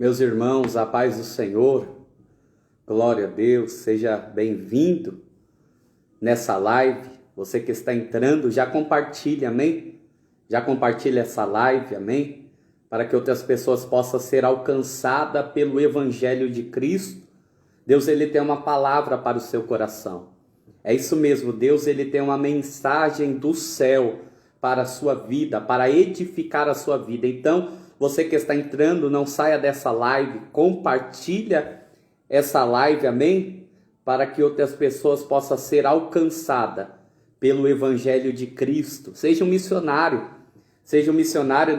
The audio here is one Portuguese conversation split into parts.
Meus irmãos, a paz do Senhor, glória a Deus, seja bem-vindo nessa live. Você que está entrando, já compartilha, amém? Já compartilha essa live, amém? Para que outras pessoas possam ser alcançadas pelo Evangelho de Cristo. Deus, ele tem uma palavra para o seu coração. É isso mesmo, Deus, ele tem uma mensagem do céu para a sua vida, para edificar a sua vida. Então, você que está entrando, não saia dessa live, compartilha essa live, amém? Para que outras pessoas possam ser alcançadas pelo Evangelho de Cristo. Seja um missionário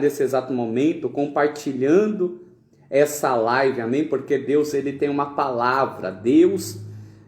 nesse exato momento, compartilhando essa live, amém? Porque Deus, ele tem uma palavra, Deus,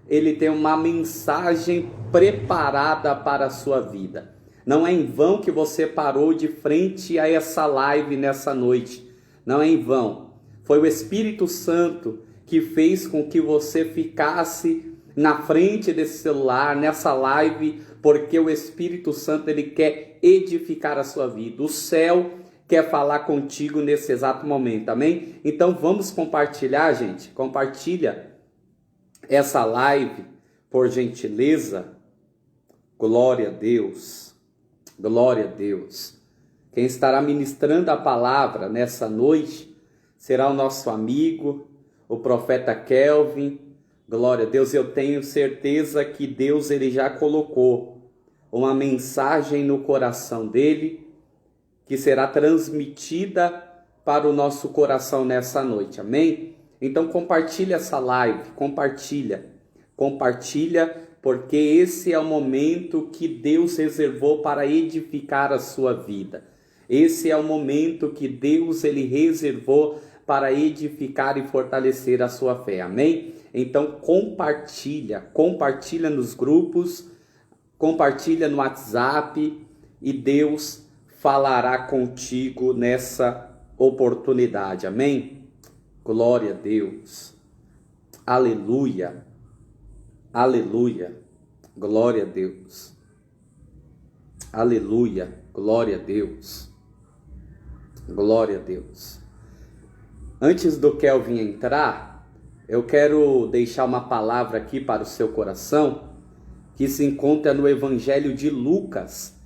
ele tem uma mensagem preparada para a sua vida. Não é em vão que você parou de frente a essa live nessa noite. Não é em vão. Foi o Espírito Santo que fez com que você ficasse na frente desse celular, nessa live, porque o Espírito Santo, ele quer edificar a sua vida. O céu quer falar contigo nesse exato momento, amém? Então vamos compartilhar, gente. Compartilha essa live, por gentileza. Glória a Deus. Glória a Deus. Quem estará ministrando a palavra nessa noite será o nosso amigo, o profeta Kelvin. Glória a Deus. Eu tenho certeza que Deus, ele já colocou uma mensagem no coração dele que será transmitida para o nosso coração nessa noite. Amém? Então compartilha essa live, compartilha, porque esse é o momento que Deus reservou para edificar a sua vida. Esse é o momento que Deus, ele reservou para edificar e fortalecer a sua fé. Amém? Então compartilha nos grupos, compartilha no WhatsApp e Deus falará contigo nessa oportunidade. Amém? Glória a Deus. Aleluia. Aleluia, glória a Deus, aleluia, glória a Deus, glória a Deus. Antes do Kelvin entrar, eu quero deixar uma palavra aqui para o seu coração, que se encontra no Evangelho de Lucas,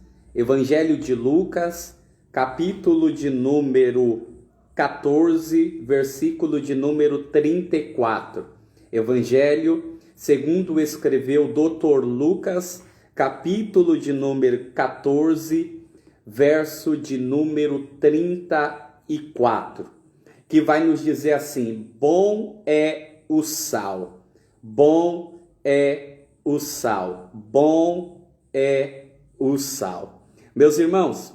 capítulo de número 14, versículo de número 34, Evangelho segundo escreveu o Dr. Lucas, capítulo de número 14, verso de número 34, que vai nos dizer assim: bom é o sal, bom é o sal, bom é o sal. Meus irmãos,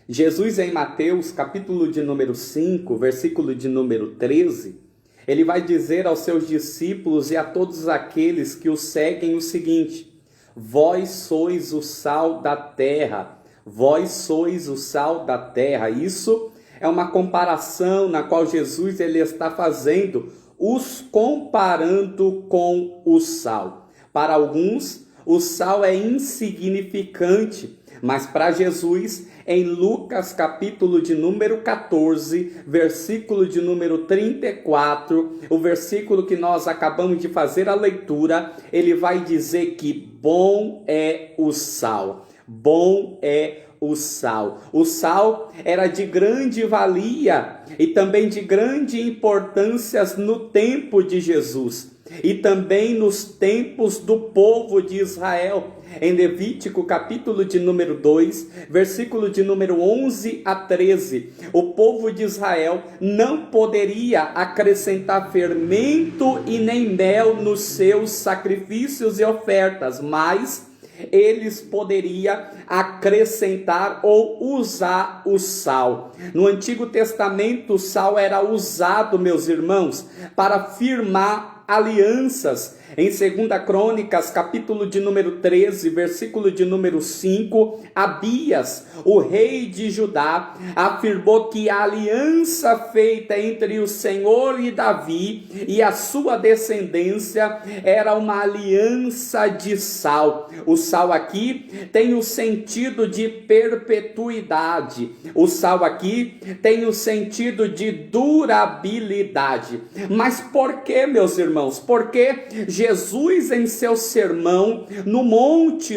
Jesus em Mateus, capítulo de número 5, versículo de número 13, ele vai dizer aos seus discípulos e a todos aqueles que o seguem o seguinte: vós sois o sal da terra, vós sois o sal da terra. Isso é uma comparação na qual Jesus, ele está fazendo, os comparando com o sal. Para alguns, o sal é insignificante, mas para Jesus, em Lucas capítulo de número 14, versículo de número 34, o versículo que nós acabamos de fazer a leitura, ele vai dizer que bom é o sal, bom é o sal. O sal era de grande valia e também de grande importância no tempo de Jesus e também nos tempos do povo de Israel. Em Levítico capítulo de número 2, versículo de número 11 a 13, o povo de Israel não poderia acrescentar fermento e nem mel nos seus sacrifícios e ofertas, mas eles poderiam acrescentar ou usar o sal. No Antigo Testamento, o sal era usado, meus irmãos, para firmar alianças. Em 2 Crônicas, capítulo de número 13, versículo de número 5, Abias, o rei de Judá, afirmou que a aliança feita entre o Senhor e Davi e a sua descendência era uma aliança de sal. O sal aqui tem o sentido de perpetuidade. O sal aqui tem o sentido de durabilidade. Mas por que, meus irmãos? Porque Jesus, em seu sermão no monte,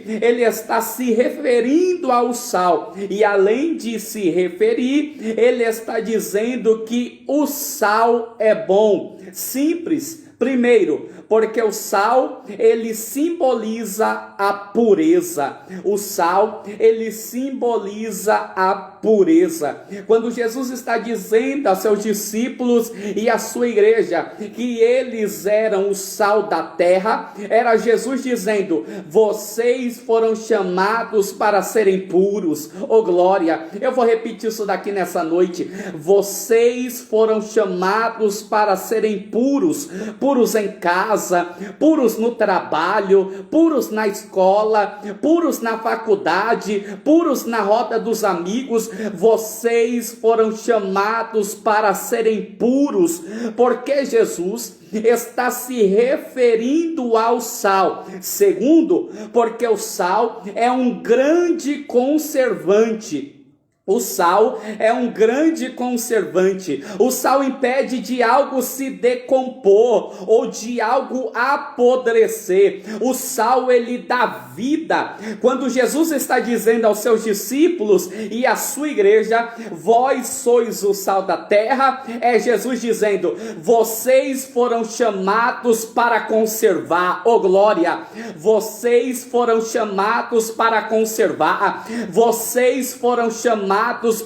ele está se referindo ao sal, e além de se referir, ele está dizendo que o sal é bom. Simples. Primeiro, porque o sal, ele simboliza a pureza. O sal, ele simboliza a pureza. Quando Jesus está dizendo aos seus discípulos e à sua igreja que eles eram o sal da terra, era Jesus dizendo: vocês foram chamados para serem puros. Oh glória! Eu vou repetir isso daqui nessa noite. Vocês foram chamados para serem puros. Puros em casa, puros no trabalho, puros na escola, puros na faculdade, puros na roda dos amigos. Vocês foram chamados para serem puros, porque Jesus está se referindo ao sal. Segundo, porque o sal é um grande conservante. O sal é um grande conservante. O sal impede de algo se decompor ou de algo apodrecer. O sal, ele dá vida. Quando Jesus está dizendo aos seus discípulos e à sua igreja: vós sois o sal da terra, é Jesus dizendo: vocês foram chamados para conservar. Oh glória! Vocês foram chamados para conservar. Vocês foram chamados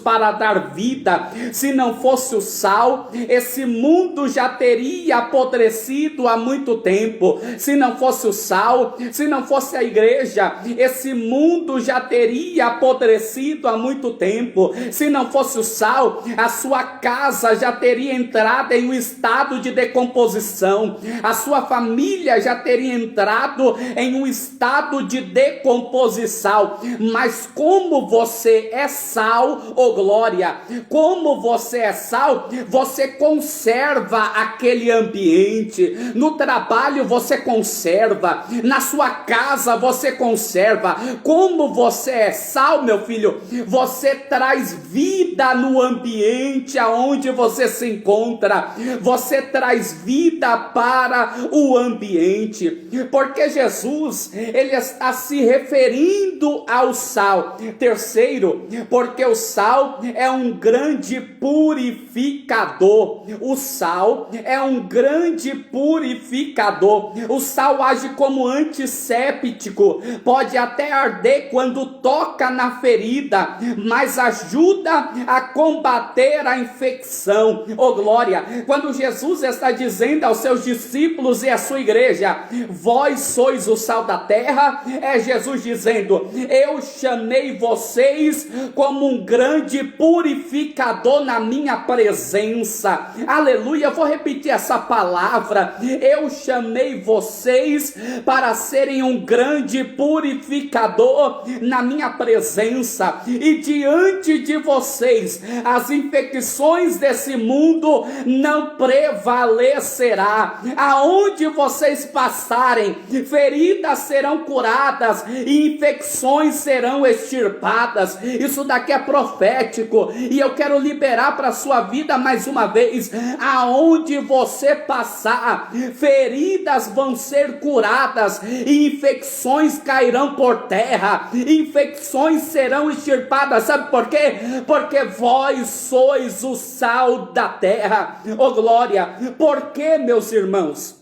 para dar vida. Se não fosse o sal, esse mundo já teria apodrecido há muito tempo. Se não fosse o sal, se não fosse a igreja, esse mundo já teria apodrecido há muito tempo. Se não fosse o sal, a sua casa já teria entrado em um estado de decomposição. A sua família já teria entrado em um estado de decomposição. Mas como você é sal, oh glória, como você é sal, você conserva aquele ambiente. No trabalho você conserva, na sua casa você conserva. Como você é sal, meu filho, você traz vida no ambiente aonde você se encontra. Você traz vida para o ambiente, porque Jesus, ele está se referindo ao sal. Terceiro, porque o sal é um grande purificador. O sal é um grande purificador. O sal age como antisséptico. Pode até arder quando toca na ferida, mas ajuda a combater a infecção. Oh glória! Quando Jesus está dizendo aos seus discípulos e à sua igreja: vós sois o sal da terra, é Jesus dizendo: eu chamei vocês como um grande purificador na minha presença. Aleluia! Eu vou repetir essa palavra. Eu chamei vocês para serem um grande purificador na minha presença, e diante de vocês as infecções desse mundo não prevalecerá. Aonde vocês passarem, feridas serão curadas e infecções serão extirpadas. Isso daqui é profético, e eu quero liberar para a sua vida mais uma vez: aonde você passar, feridas vão ser curadas e infecções cairão por terra, infecções serão extirpadas. Sabe por quê? Porque vós sois o sal da terra. Oh glória! Por quê, meus irmãos?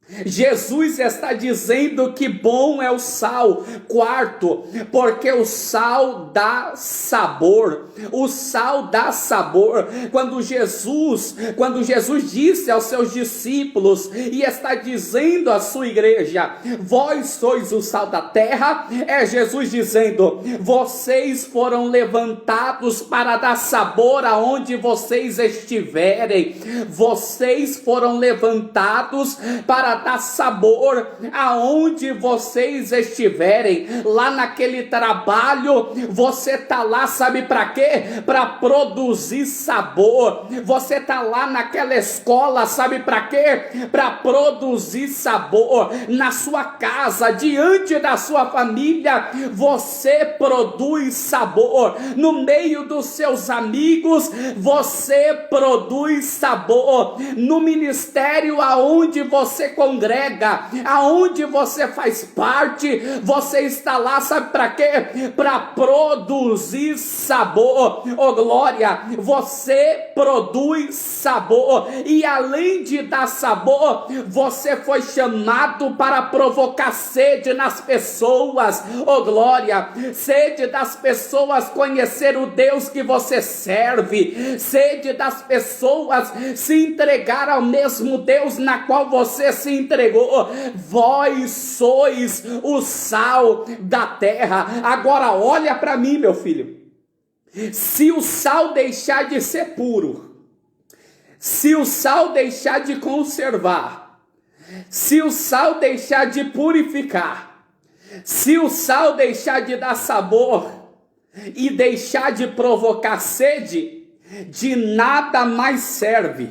Jesus está dizendo que bom é o sal. Quarto, porque o sal dá sabor. O sal dá sabor. Quando Jesus disse aos seus discípulos e está dizendo à sua igreja: vós sois o sal da terra, é Jesus dizendo: vocês foram levantados para dar sabor aonde vocês estiverem. Vocês foram levantados para dar sabor aonde vocês estiverem. Lá naquele trabalho, você tá lá, sabe para quê? Para produzir sabor. Você tá lá naquela escola, sabe para quê? Para produzir sabor. Na sua casa, diante da sua família, você produz sabor. No meio dos seus amigos, você produz sabor. No ministério aonde você congrega, aonde você faz parte, você está lá, sabe para quê? Para produzir sabor. Oh glória, você produz sabor, e além de dar sabor, você foi chamado para provocar sede nas pessoas. Oh glória, sede das pessoas conhecer o Deus que você serve, sede das pessoas se entregar ao mesmo Deus na qual você se entregou. Vós sois o sal da terra. Agora olha para mim, meu filho. Se o sal deixar de ser puro, se o sal deixar de conservar, se o sal deixar de purificar, se o sal deixar de dar sabor e deixar de provocar sede, de nada mais serve,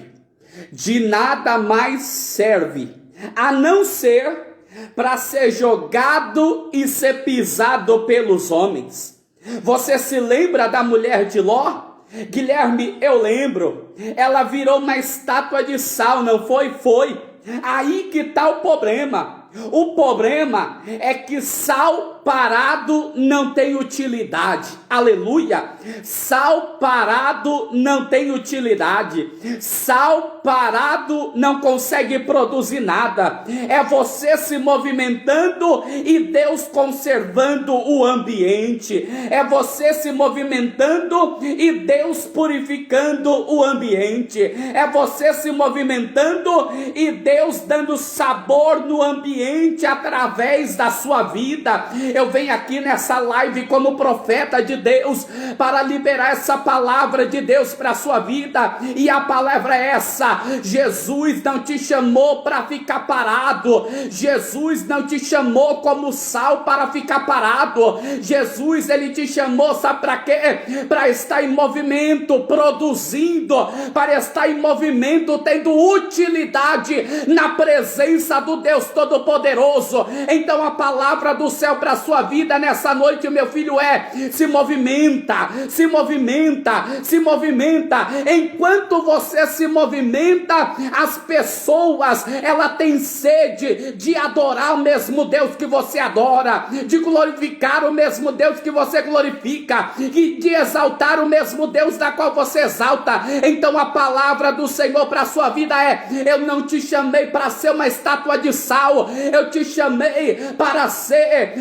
de nada mais serve, a não ser para ser jogado e ser pisado pelos homens. Você se lembra da mulher de Ló? Guilherme, eu lembro. Ela virou uma estátua de sal, não foi? Foi. Aí que está o problema. O problema é que sal parado não tem utilidade. Aleluia. Sal parado não tem utilidade. Sal parado não consegue produzir nada. É você se movimentando e Deus conservando o ambiente. É você se movimentando e Deus purificando o ambiente. É você se movimentando e Deus dando sabor no ambiente através da sua vida. Eu venho aqui nessa live como profeta de Deus para liberar essa palavra de Deus para a sua vida, e a palavra é essa: Jesus não te chamou para ficar parado. Jesus não te chamou como sal para ficar parado. Jesus, ele te chamou, sabe para quê? Para estar em movimento, produzindo, para estar em movimento, tendo utilidade na presença do Deus Todo-Poderoso. Então a palavra do céu para a sua vida nessa noite, meu filho, é: se movimenta, se movimenta, se movimenta. Enquanto você se movimenta, as pessoas, ela tem sede de adorar o mesmo Deus que você adora, de glorificar o mesmo Deus que você glorifica, e de exaltar o mesmo Deus da qual você exalta. Então a palavra do Senhor para a sua vida é: eu não te chamei para ser uma estátua de sal, eu te chamei para ser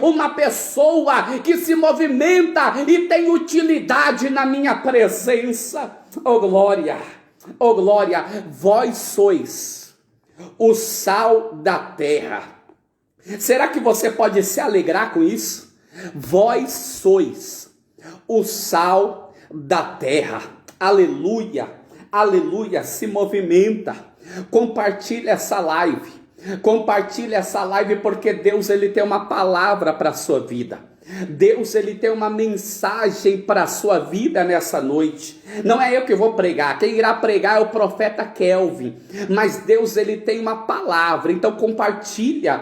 uma pessoa que se movimenta e tem utilidade na minha presença. Oh glória, oh glória. Vós sois o sal da terra. Será que você pode se alegrar com isso? Vós sois o sal da terra. Aleluia, aleluia. Se movimenta, compartilha essa live. Compartilha essa live, porque Deus, ele tem uma palavra para a sua vida. Deus, ele tem uma mensagem para a sua vida nessa noite. Não é eu que vou pregar, quem irá pregar é o profeta Kelvin, mas Deus, ele tem uma palavra. Então compartilha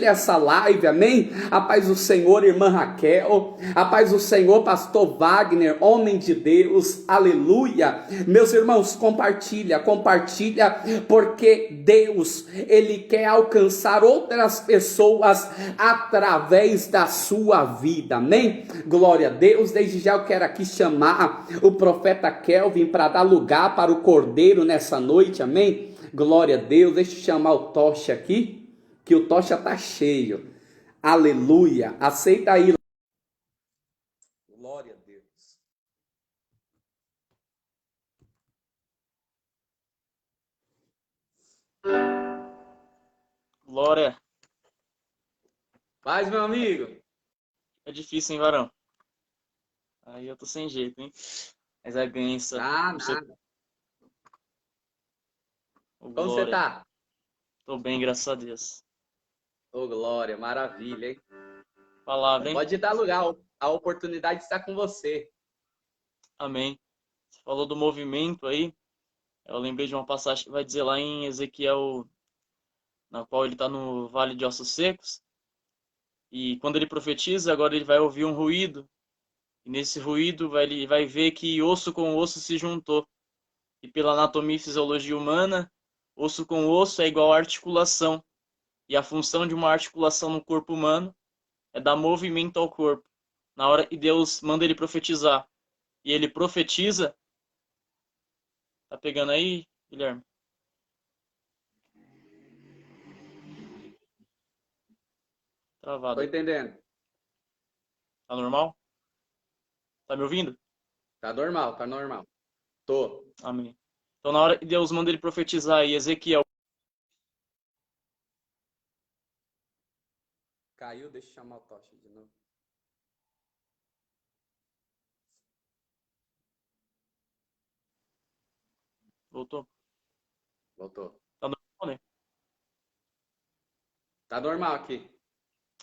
essa live, amém? A paz do Senhor, irmã Raquel, a paz do Senhor, pastor Wagner, homem de Deus, aleluia. Meus irmãos, compartilha, porque Deus, ele quer alcançar outras pessoas através da sua vida, amém? Glória a Deus. Desde já eu quero aqui chamar o profeta Kelvin para dar lugar para o Cordeiro nessa noite, amém? Glória a Deus. Deixa eu chamar o Tocha aqui, que o Tocha tá cheio. Aleluia. Aceita aí. Glória a Deus. Glória. Paz, meu amigo. É difícil, hein, varão? Aí eu tô sem jeito, hein? Mas a benção. Nada. Ô, Como você glória. tá? Tô bem, graças a Deus. Ô, glória, maravilha, hein? Palavra, hein? Pode dar lugar, a oportunidade está com você. Amém. Você falou do movimento aí. Eu lembrei de uma passagem que vai dizer lá em Ezequiel, na qual ele está no Vale de Ossos Secos. E quando ele profetiza, agora ele vai ouvir um ruído. E nesse ruído ele vai ver que osso com osso se juntou. E pela anatomia e fisiologia humana, osso com osso é igual a articulação. E a função de uma articulação no corpo humano é dar movimento ao corpo. Na hora que Deus manda ele profetizar e ele profetiza, tá pegando aí, Guilherme? Tô Travado aqui. entendendo. Tá normal? Tá me ouvindo? Tá normal, tá normal. Tô. Amém. Então, na hora que Deus manda ele profetizar e Ezequiel. Caiu, deixa eu chamar o Tocha de novo. Voltou? Voltou. Tá normal, né? Tá normal aqui.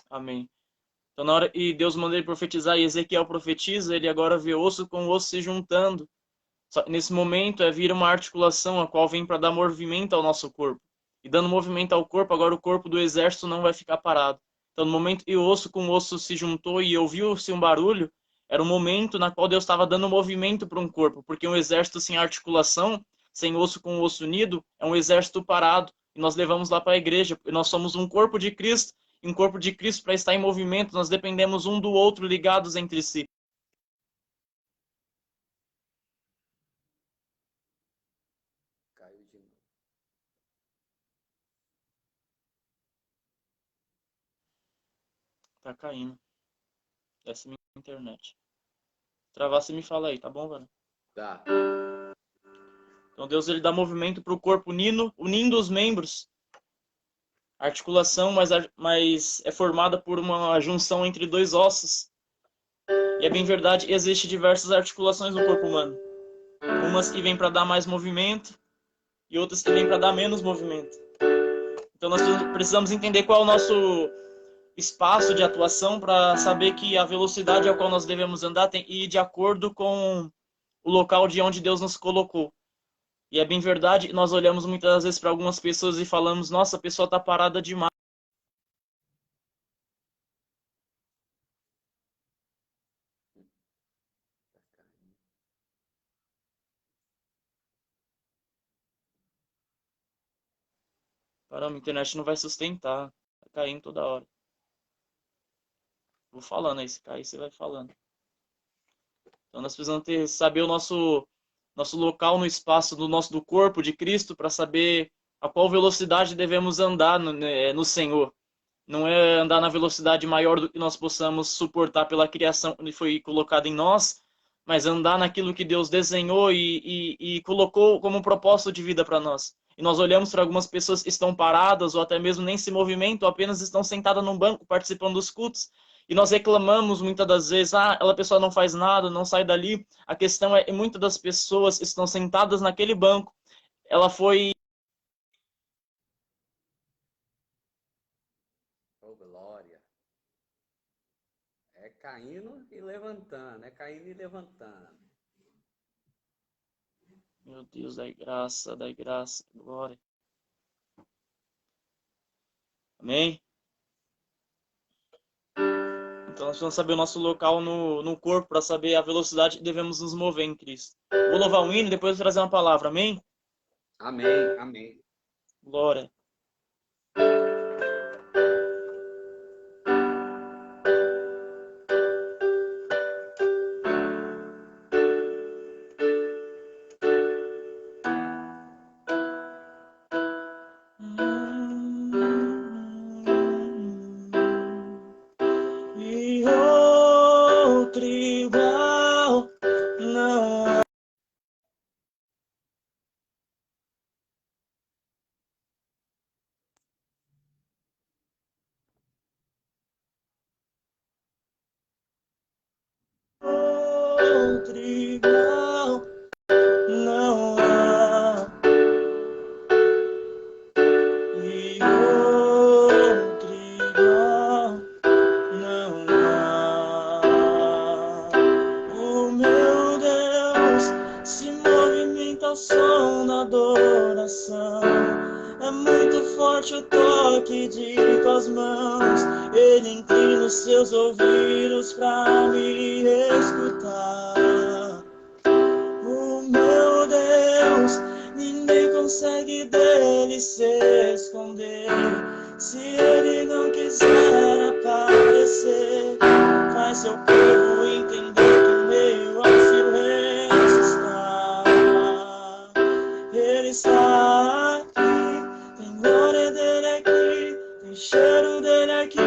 Amém. Então, na hora que Deus manda ele profetizar e Ezequiel profetiza, ele agora vê osso com osso se juntando. Só que nesse momento vira uma articulação a qual vem para dar movimento ao nosso corpo. E dando movimento ao corpo, agora o corpo do exército não vai ficar parado. Então, no momento que o osso com o osso se juntou e ouviu-se um barulho, era um momento na qual Deus estava dando movimento para um corpo, porque um exército sem articulação, sem osso com osso unido, é um exército parado. E nós levamos lá para a igreja, porque nós somos um corpo de Cristo, e um corpo de Cristo, para estar em movimento, nós dependemos um do outro, ligados entre si. Caiu de novo. Tá caindo. Essa é minha internet. Travar, você me fala aí, tá bom, velho? Tá. Então Deus ele dá movimento para o corpo unindo os membros. A articulação, mas é formada por uma junção entre dois ossos. E é bem verdade, existem diversas articulações no corpo humano. Umas que vêm para dar mais movimento e outras que vêm para dar menos movimento. Então nós precisamos entender qual é o nosso espaço de atuação para saber que a velocidade a qual nós devemos andar tem que ir de acordo com o local de onde Deus nos colocou. E é bem verdade, nós olhamos muitas vezes para algumas pessoas e falamos, nossa, a pessoa está parada demais. Caramba, a internet não vai sustentar. Tá caindo toda hora. Vou falando aí, se cair, você vai falando. Então nós precisamos saber o nosso local no espaço do corpo de Cristo para saber a qual velocidade devemos andar no Senhor. Não é andar na velocidade maior do que nós possamos suportar pela criação que foi colocada em nós, mas andar naquilo que Deus desenhou e colocou como um propósito de vida para nós. E nós olhamos para algumas pessoas que estão paradas ou até mesmo nem se movimentam, apenas estão sentadas num banco participando dos cultos. E nós reclamamos muitas das vezes, aquela pessoa não faz nada, não sai dali. A questão é que muitas das pessoas estão sentadas naquele banco. Ela foi. Ô, glória. É caindo e levantando. É caindo e levantando. Meu Deus, dai graça, glória. Amém? Então nós precisamos saber o nosso local no corpo para saber a velocidade que devemos nos mover em Cristo. Vou louvar um hino e depois vou trazer uma palavra. Amém? Amém, amém. Glória. outro igual não há. E outro igual não há. O meu Deus se movimenta ao som da adoração. É muito forte o toque de tuas mãos. Ele inclina os seus ouvidos pra me escutar. O meu Deus, ninguém consegue dele se esconder. Se ele não quiser aparecer, faz seu povo entender que meio ao silêncio está. Ele está aqui, tem glória dele aqui, tem cheiro dele aqui.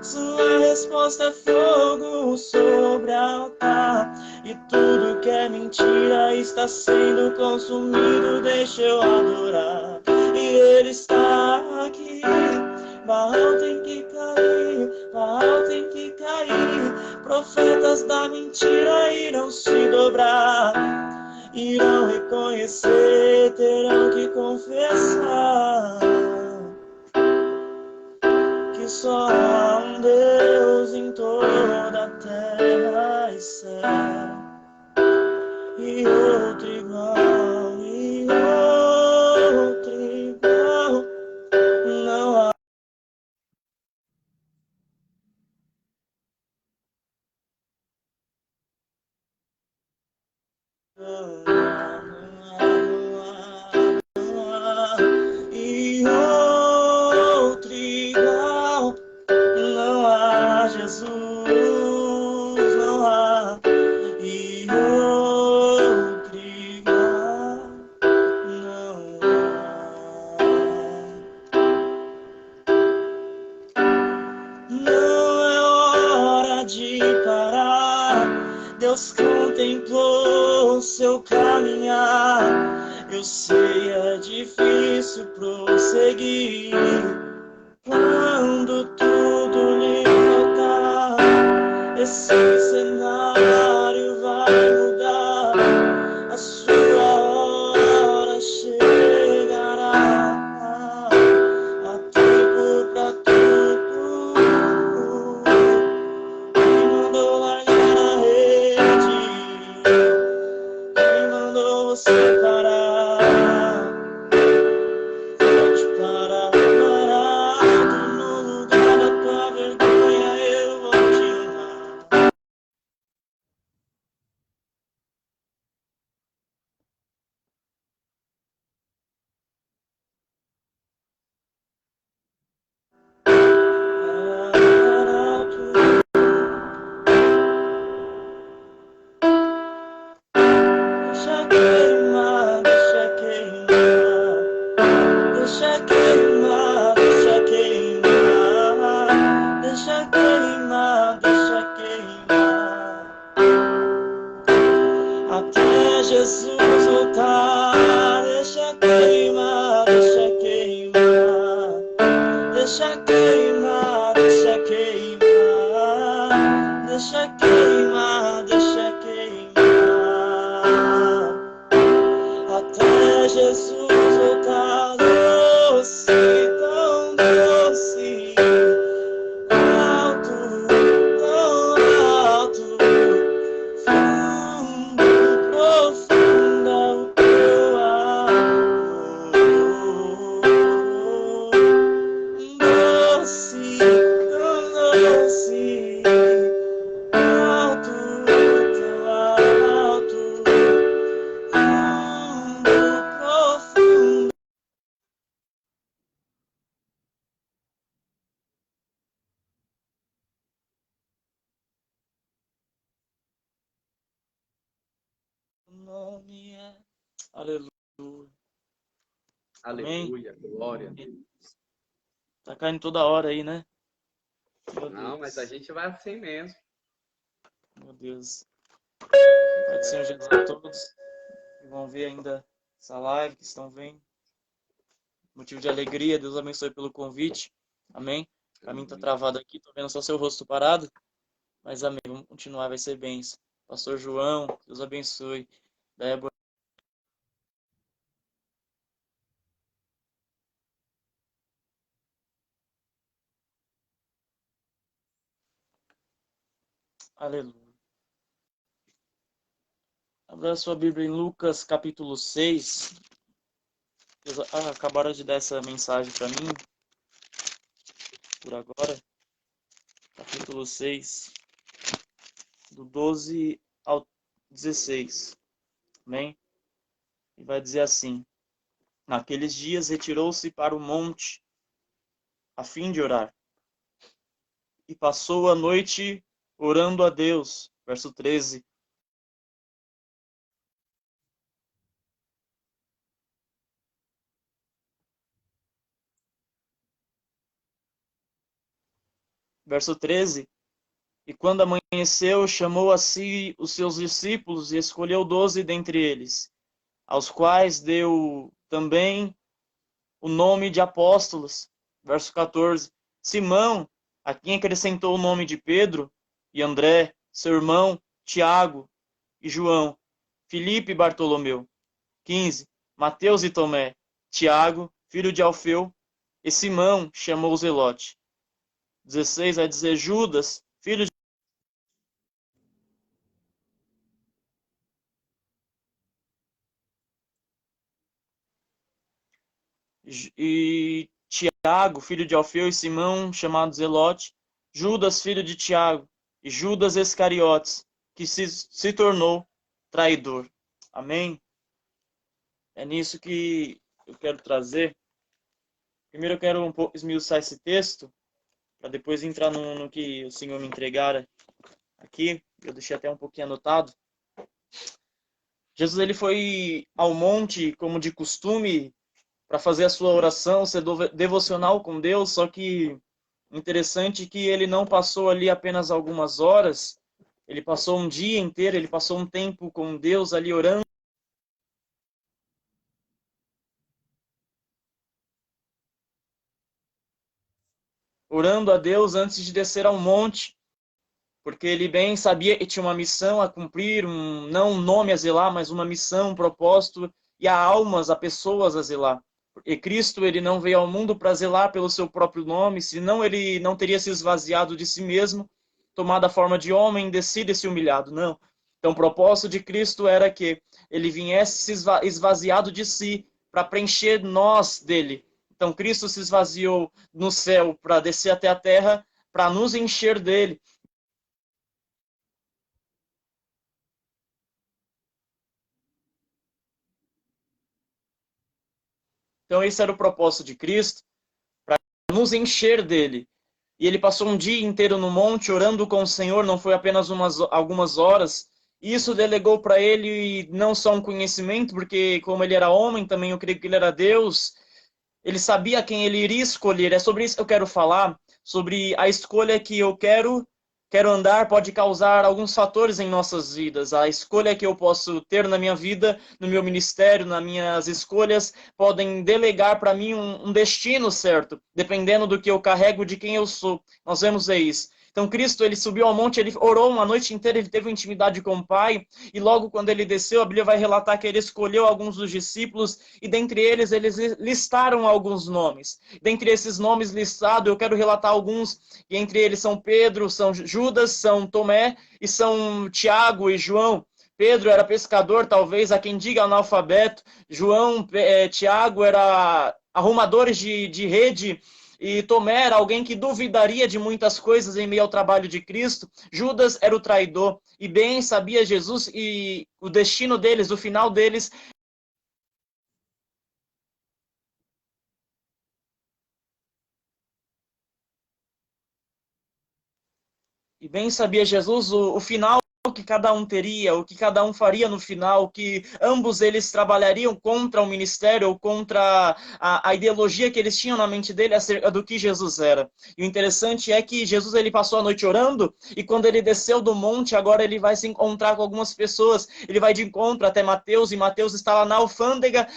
Sua resposta é fogo sobre altar. E tudo que é mentira está sendo consumido. Deixa eu adorar. E ele está aqui. Baal tem que cair, Baal tem que cair. Profetas da mentira irão se dobrar. Irão reconhecer, terão que confessar que só há um Deus em toda a terra e céu, e outro igual, não há. E outro igual não há, Jesus, não há. E outro igual não há. Não é hora de parar. Deus contemplou o seu caminhar. Eu sei, é difícil prosseguir quando tudo lhe faltar. Esse cenário vai mudar. A sua hora chegará. Há tempo pra tudo. Quem mandou largar a rede? Quem mandou você parar? Pode parar parado no lugar da tua vergonha. Eu vou te amar. Deixa queimar, deixa queimar. Deixa queimar, deixa queimar. Deixa queimar, deixa queimar. Até Jesus voltar. Deixa queimar, deixa queimar. Deixa queimar, deixa queimar. Deixa queimar, deixa queimar. Até Jesus voltar. Doce, tão doce, alto, tão alto, fundo, profundo é o teu amor. Doce, tão doce, alto, tão alto, fundo, profundo. O nome é Aleluia. Amém? Aleluia, glória a Deus. Tá caindo toda hora aí, né? Meu Não, Deus. mas a gente vai assim mesmo. Meu Deus. Pai do Senhor Jesus a todos que vão ver ainda essa live, que estão vendo. Motivo de alegria. Deus abençoe pelo convite. Amém. Pra mim tá travado aqui, tô vendo só seu rosto parado. Mas amém, vamos continuar, vai ser bênção. Pastor João, Deus abençoe. Débora. Aleluia. Abra sua Bíblia em Lucas capítulo 6. Acabaram de dar essa mensagem para mim, por agora. Capítulo 6, do 12 ao 16. Amém? E vai dizer assim: naqueles dias retirou-se para o monte, a fim de orar. E passou a noite orando a Deus. Verso 13. Verso 13. E quando amanheceu, chamou a si os seus discípulos e escolheu 12 dentre eles, aos quais deu também o nome de apóstolos. Verso 14. Simão, a quem acrescentou o nome de Pedro, e André, seu irmão, Tiago e João, Filipe e Bartolomeu. 15. Mateus e Tomé, Tiago, filho de Alfeu, e Simão chamou o Zelote. 16 vai dizer Judas, filho de... E Tiago, filho de Alfeu, e Simão, chamado Zelote, Judas, filho de Tiago, e Judas Iscariotes, que se tornou traidor. Amém? É nisso que eu quero trazer. Primeiro eu quero um pouco esmiuçar esse texto, para depois entrar no que o Senhor me entregara aqui. Eu deixei até um pouquinho anotado. Jesus ele foi ao monte, como de costume, para fazer a sua oração, ser devocional com Deus, só que interessante que ele não passou ali apenas algumas horas, ele passou um dia inteiro, ele passou um tempo com Deus ali orando. Orando a Deus antes de descer ao monte, porque ele bem sabia que tinha uma missão a cumprir, não um nome a zelar, mas uma missão, um propósito, e há almas, há pessoas a zelar. E Cristo ele não veio ao mundo para zelar pelo seu próprio nome, senão ele não teria se esvaziado de si mesmo, tomado a forma de homem, descido e se humilhado, não. Então o propósito de Cristo era que ele viesse se esvaziado de si, para preencher nós dele. Então Cristo se esvaziou no céu para descer até a terra, para nos encher dele. Então esse era o propósito de Cristo, para nos encher dele. E ele passou um dia inteiro no monte orando com o Senhor, não foi apenas algumas horas. Isso delegou para ele não só um conhecimento, porque como ele era homem, também eu creio que ele era Deus, ele sabia quem ele iria escolher. É sobre isso que eu quero falar, sobre a escolha que eu quero andar pode causar alguns fatores em nossas vidas. A escolha que eu posso ter na minha vida, no meu ministério, nas minhas escolhas, podem delegar para mim um destino certo, dependendo do que eu carrego, de quem eu sou. Nós vemos isso. Então Cristo, ele subiu ao monte, ele orou uma noite inteira, ele teve uma intimidade com o Pai, e logo quando ele desceu, a Bíblia vai relatar que ele escolheu alguns dos discípulos, e dentre eles listaram alguns nomes. Dentre esses nomes listados, eu quero relatar alguns, e entre eles são Pedro, são Judas, são Tomé, e são Tiago e João. Pedro era pescador, talvez, há quem diga analfabeto. Tiago era arrumadores de rede, e Tomé era alguém que duvidaria de muitas coisas em meio ao trabalho de Cristo. Judas era o traidor. E bem sabia Jesus e o destino deles, o final deles. E bem sabia Jesus o final que cada um teria, o que cada um faria no final, que ambos eles trabalhariam contra o ministério ou contra a ideologia que eles tinham na mente dele acerca do que Jesus era. E o interessante é que Jesus ele passou a noite orando e quando ele desceu do monte, agora ele vai se encontrar com algumas pessoas, ele vai de encontro até Mateus, e Mateus está lá na alfândega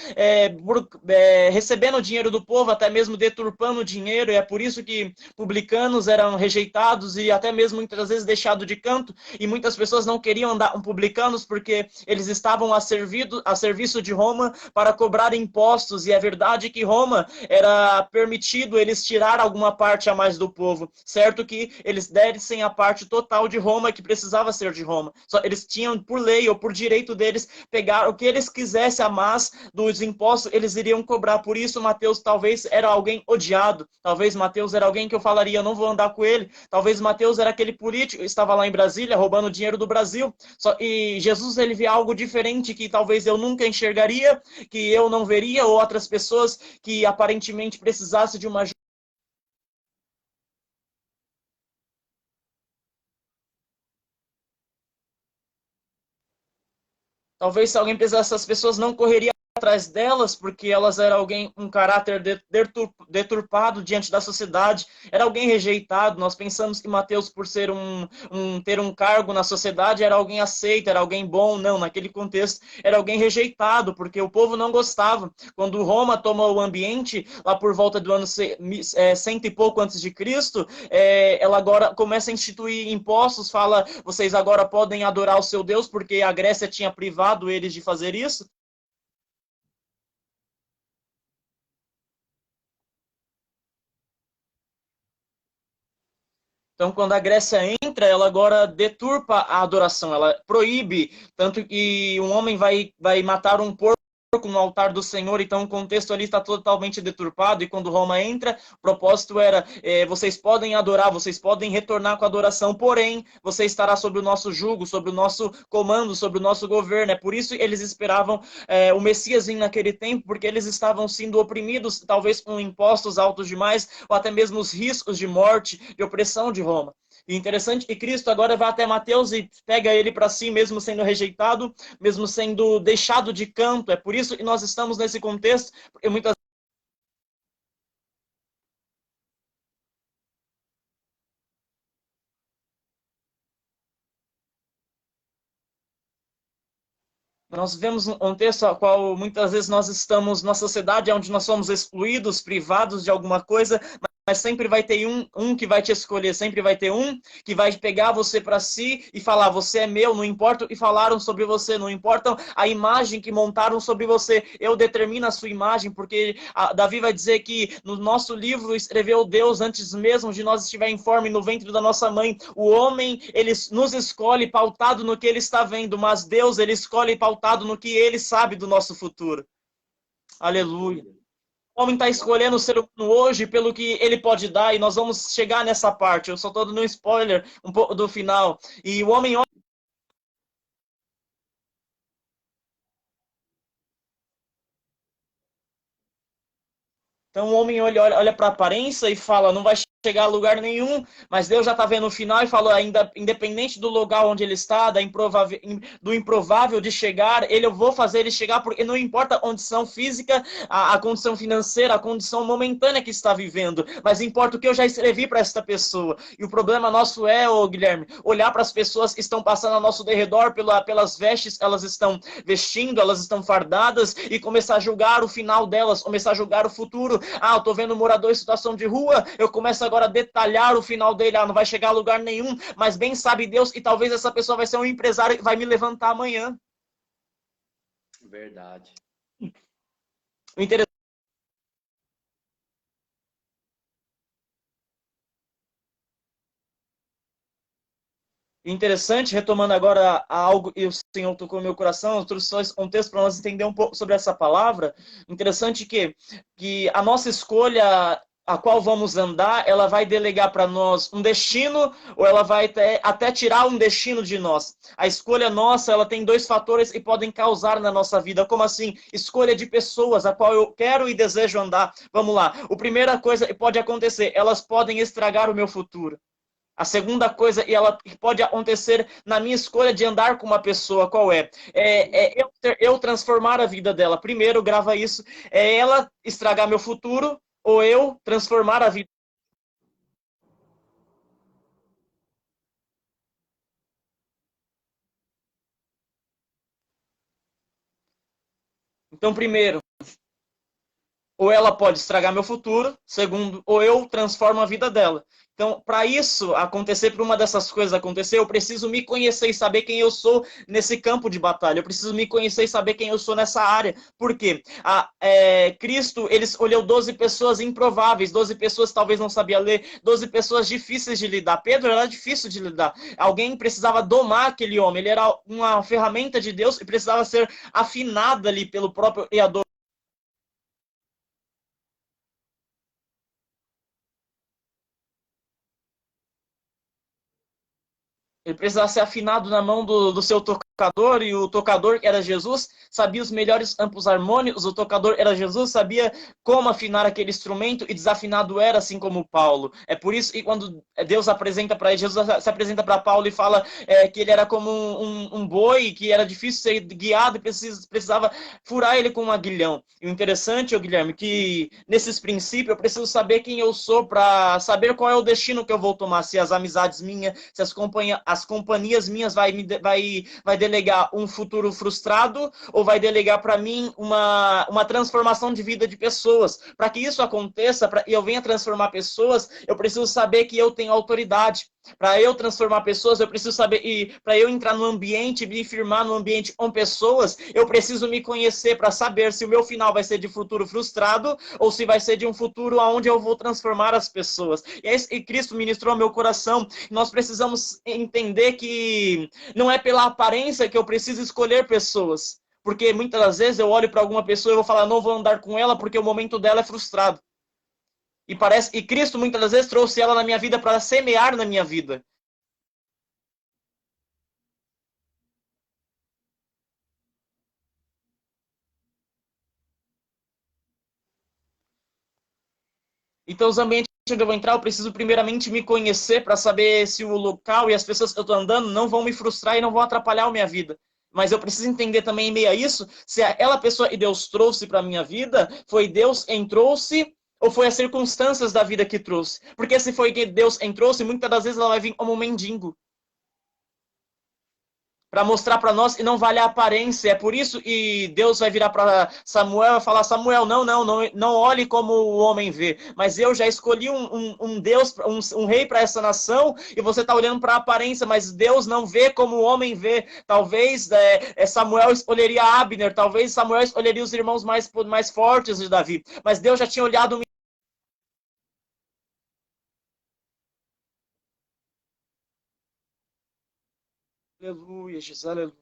recebendo o dinheiro do povo, até mesmo deturpando o dinheiro, e é por isso que publicanos eram rejeitados e até mesmo muitas vezes deixados de canto, e muitas pessoas pessoas não queriam andar com publicanos porque eles estavam a serviço de Roma para cobrar impostos, e é verdade que Roma era permitido eles tirar alguma parte a mais do povo, certo que eles dessem a parte total de Roma que precisava ser de Roma. Só eles tinham por lei ou por direito deles pegar o que eles quisessem a mais dos impostos, eles iriam cobrar. Por isso Mateus talvez era alguém odiado, talvez Mateus era alguém que eu falaria, eu não vou andar com ele. Talvez Mateus era aquele político, estava lá em Brasília roubando o dinheiro do Brasil. E Jesus ele vê algo diferente que talvez eu nunca enxergaria, que eu não veria, ou outras pessoas que aparentemente precisassem de uma ajuda. Talvez se alguém precisasse, essas pessoas não correriam atrás delas, porque elas eram alguém, um caráter deturpado diante da sociedade, era alguém rejeitado. Nós pensamos que Mateus, por ser ter um cargo na sociedade, era alguém aceito, era alguém bom. Não, naquele contexto, era alguém rejeitado, porque o povo não gostava. Quando Roma tomou o ambiente, lá por volta do ano cento e pouco antes de Cristo, ela agora começa a instituir impostos, fala, vocês agora podem adorar o seu Deus, porque a Grécia tinha privado eles de fazer isso. Então, quando a Grécia entra, ela agora deturpa a adoração, ela proíbe, tanto que um homem vai matar um porco no altar do Senhor, então o contexto ali está totalmente deturpado, e quando Roma entra, o propósito era, vocês podem adorar, vocês podem retornar com a adoração, porém, você estará sob o nosso jugo, sob o nosso comando, sob o nosso governo. É por isso que eles esperavam o Messias vir naquele tempo, porque eles estavam sendo oprimidos, talvez com impostos altos demais, ou até mesmo os riscos de morte, de opressão de Roma. E interessante que Cristo agora vai até Mateus e pega ele para si, mesmo sendo rejeitado, mesmo sendo deixado de canto. É por isso que nós estamos nesse contexto, porque muitas nós vemos um contexto ao qual muitas vezes nós estamos na sociedade onde nós somos excluídos, privados de alguma coisa, mas sempre vai ter um que vai te escolher, sempre vai ter um que vai pegar você para si e falar, você é meu, não importa o que falaram sobre você, não importa a imagem que montaram sobre você, eu determino a sua imagem, porque Davi vai dizer que no nosso livro escreveu Deus antes mesmo de nós estiver em forma no ventre da nossa mãe. O homem, ele nos escolhe pautado no que ele está vendo, mas Deus, ele escolhe pautado no que ele sabe do nosso futuro. Aleluia. O homem está escolhendo o ser humano hoje pelo que ele pode dar, e nós vamos chegar nessa parte. Eu só estou dando um spoiler um pouco do final. E o homem. Então o homem olha para a aparência e fala, não vai chegar a lugar nenhum, mas Deus já está vendo o final e falou, ainda independente do lugar onde ele está, do improvável de chegar, eu vou fazer ele chegar, porque não importa a condição física, a condição financeira, a condição momentânea que está vivendo, mas importa o que eu já escrevi para esta pessoa. E o problema nosso é, Guilherme, olhar para as pessoas que estão passando ao nosso derredor pelas vestes que elas estão vestindo, elas estão fardadas, e começar a julgar o final delas, começar a julgar o futuro. Ah, eu tô vendo um morador em situação de rua, eu começo agora a detalhar o final dele, não vai chegar a lugar nenhum, mas bem sabe Deus que talvez essa pessoa vai ser um empresário que vai me levantar amanhã. Verdade. O interessante Interessante, retomando agora algo, e o Senhor tocou no meu coração, eu trouxe só esse contexto para nós entender um pouco sobre essa palavra. Interessante que a nossa escolha, a qual vamos andar, ela vai delegar para nós um destino, ou ela vai até tirar um destino de nós. A escolha nossa, ela tem dois fatores que podem causar na nossa vida. Como assim? Escolha de pessoas, a qual eu quero e desejo andar. Vamos lá. A primeira coisa que pode acontecer, elas podem estragar o meu futuro. A segunda coisa, e ela pode acontecer na minha escolha de andar com uma pessoa, qual é? Eu transformar a vida dela. Primeiro, grava isso. É ela estragar meu futuro ou eu transformar a vida. Então, primeiro, ou ela pode estragar meu futuro, segundo, ou eu transformo a vida dela. Então, para isso acontecer, para uma dessas coisas acontecer, eu preciso me conhecer e saber quem eu sou nesse campo de batalha. Eu preciso me conhecer e saber quem eu sou nessa área. Por quê? Cristo, ele escolheu 12 pessoas improváveis, 12 pessoas que talvez não sabia ler, 12 pessoas difíceis de lidar. Pedro era difícil de lidar. Alguém precisava domar aquele homem. Ele era uma ferramenta de Deus e precisava ser afinado ali pelo próprio Criador. Ele precisava ser afinado na mão do seu tocador, e o tocador era Jesus, sabia os melhores amplos harmônicos, o tocador era Jesus, sabia como afinar aquele instrumento, e desafinado era, assim como Paulo. É por isso que quando Deus apresenta para ele, Jesus se apresenta para Paulo e fala que ele era como um boi, que era difícil ser guiado e precisava furar ele com um aguilhão. E o interessante, Guilherme, que nesses princípios eu preciso saber quem eu sou para saber qual é o destino que eu vou tomar, se as amizades minhas, se as companhias minhas vai delegar um futuro frustrado ou vai delegar para mim uma transformação de vida de pessoas. Para que isso aconteça e eu venha transformar pessoas, eu preciso saber que eu tenho autoridade. Para eu transformar pessoas, eu preciso saber, e para eu entrar no ambiente, me firmar no ambiente com pessoas, eu preciso me conhecer para saber se o meu final vai ser de futuro frustrado ou se vai ser de um futuro onde eu vou transformar as pessoas. E Cristo ministrou ao meu coração. Nós precisamos entender que não é pela aparência que eu preciso escolher pessoas. Porque muitas das vezes eu olho para alguma pessoa e vou falar, não vou andar com ela porque o momento dela é frustrado. E Cristo muitas das vezes trouxe ela na minha vida para semear na minha vida. Então, os ambientes onde eu vou entrar, eu preciso primeiramente me conhecer para saber se o local e as pessoas que eu estou andando não vão me frustrar e não vão atrapalhar a minha vida. Mas eu preciso entender também, em meio a isso, se aquela pessoa que Deus trouxe para a minha vida, foi Deus quem trouxe ou foi as circunstâncias da vida que trouxe. Porque se foi Deus quem trouxe, muitas das vezes ela vai vir como um mendigo. Para mostrar para nós e não vale a aparência. É por isso que Deus vai virar para Samuel e falar, Samuel, não olhe como o homem vê, mas eu já escolhi um Deus, um rei para essa nação, e você está olhando para a aparência, mas Deus não vê como o homem vê. Talvez Samuel escolheria Abner, talvez Samuel escolheria os irmãos mais fortes de Davi, mas Deus já tinha olhado. Aleluia, Jesus, aleluia.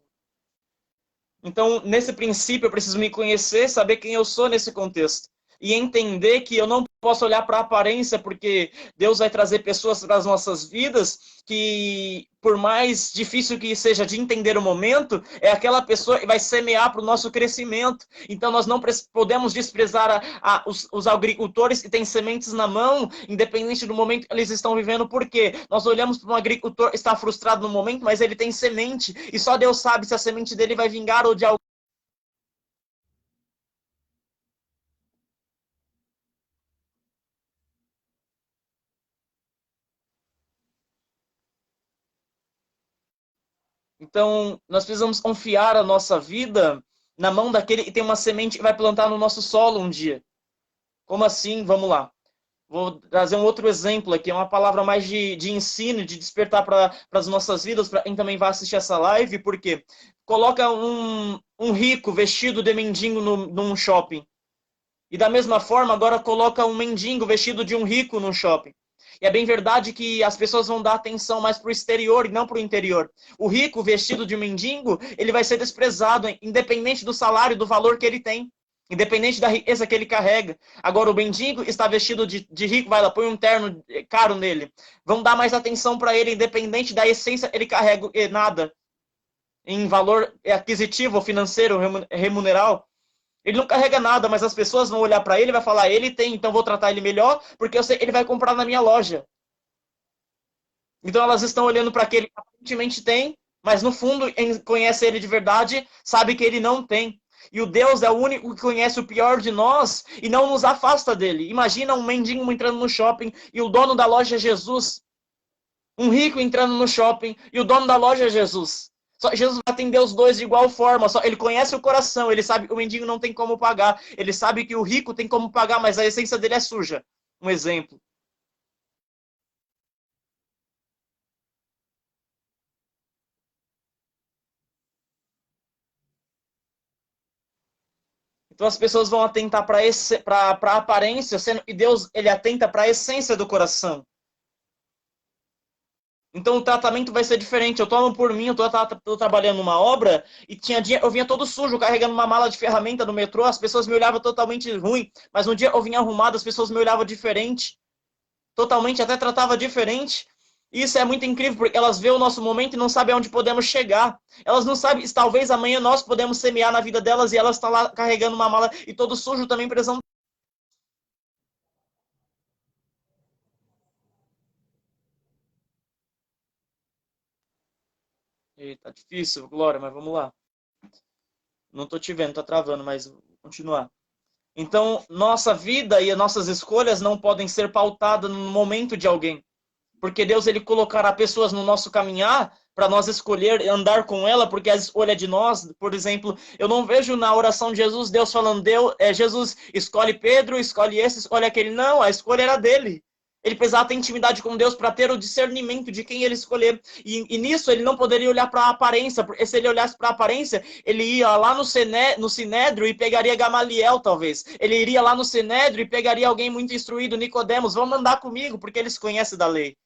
Então, nesse princípio, eu preciso me conhecer, saber quem eu sou nesse contexto. E entender que eu não posso olhar para a aparência, porque Deus vai trazer pessoas para as nossas vidas que, por mais difícil que seja de entender o momento, é aquela pessoa que vai semear para o nosso crescimento. Então, nós não podemos desprezar os agricultores que têm sementes na mão, independente do momento que eles estão vivendo, porque nós olhamos para um agricultor que está frustrado no momento, mas ele tem semente, e só Deus sabe se a semente dele vai vingar ou de alguém. Então, nós precisamos confiar a nossa vida na mão daquele que tem uma semente que vai plantar no nosso solo um dia. Como assim? Vamos lá. Vou trazer um outro exemplo aqui, é uma palavra mais de ensino, de despertar para as nossas vidas, para quem também vai assistir essa live, porque coloca um rico vestido de mendigo num shopping. E da mesma forma, agora coloca um mendigo vestido de um rico num shopping. E é bem verdade que as pessoas vão dar atenção mais para o exterior e não para o interior. O rico vestido de mendigo, ele vai ser desprezado, independente do salário, do valor que ele tem. Independente da riqueza que ele carrega. Agora, o mendigo está vestido de rico, vai lá, põe um terno caro nele. Vão dar mais atenção para ele, independente da essência que ele carrega, nada. Em valor aquisitivo, financeiro, remuneral. Ele não carrega nada, mas as pessoas vão olhar para ele e vai falar, ele tem, então vou tratar ele melhor, porque eu sei que ele vai comprar na minha loja. Então elas estão olhando para aquele que aparentemente tem, mas no fundo, quem conhece ele de verdade, sabe que ele não tem. E o Deus é o único que conhece o pior de nós e não nos afasta dele. Imagina um mendigo entrando no shopping e o dono da loja é Jesus. Um rico entrando no shopping e o dono da loja é Jesus. Só Jesus vai atender os dois de igual forma. Só ele conhece o coração, ele sabe que o mendigo não tem como pagar. Ele sabe que o rico tem como pagar, mas a essência dele é suja. Um exemplo. Então as pessoas vão atentar para a aparência, sendo que Deus ele atenta para a essência do coração. Então o tratamento vai ser diferente. Eu tomo por mim, tô trabalhando numa obra e tinha dia, eu vinha todo sujo, carregando uma mala de ferramenta no metrô, as pessoas me olhavam totalmente ruim, mas um dia eu vinha arrumado, as pessoas me olhavam diferente, totalmente, até tratava diferente. Isso é muito incrível, porque elas veem o nosso momento e não sabem aonde podemos chegar. Elas não sabem, talvez amanhã nós podemos semear na vida delas e elas estão lá carregando uma mala e todo sujo também precisam. Tá difícil, Glória, mas vamos lá. Não tô te vendo, tá travando, mas vou continuar. Então, nossa vida e as nossas escolhas não podem ser pautadas no momento de alguém. Porque Deus ele colocará pessoas no nosso caminhar para nós escolher andar com ela, porque a escolha é de nós. Por exemplo, eu não vejo na oração de Jesus Deus falando, Jesus escolhe Pedro, escolhe esse, escolhe aquele. Não, a escolha era dele. Ele precisava ter intimidade com Deus para ter o discernimento de quem ele escolher. E nisso ele não poderia olhar para a aparência, porque se ele olhasse para a aparência, ele ia lá no Sinédrio e pegaria Gamaliel, talvez. Ele iria lá no Sinédrio e pegaria alguém muito instruído, Nicodemos, vamos andar comigo, porque eles conhecem da lei.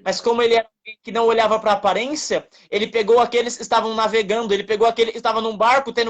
Mas como ele era alguém que não olhava para a aparência, ele pegou aqueles que estavam navegando, ele pegou aquele que estava num barco tendo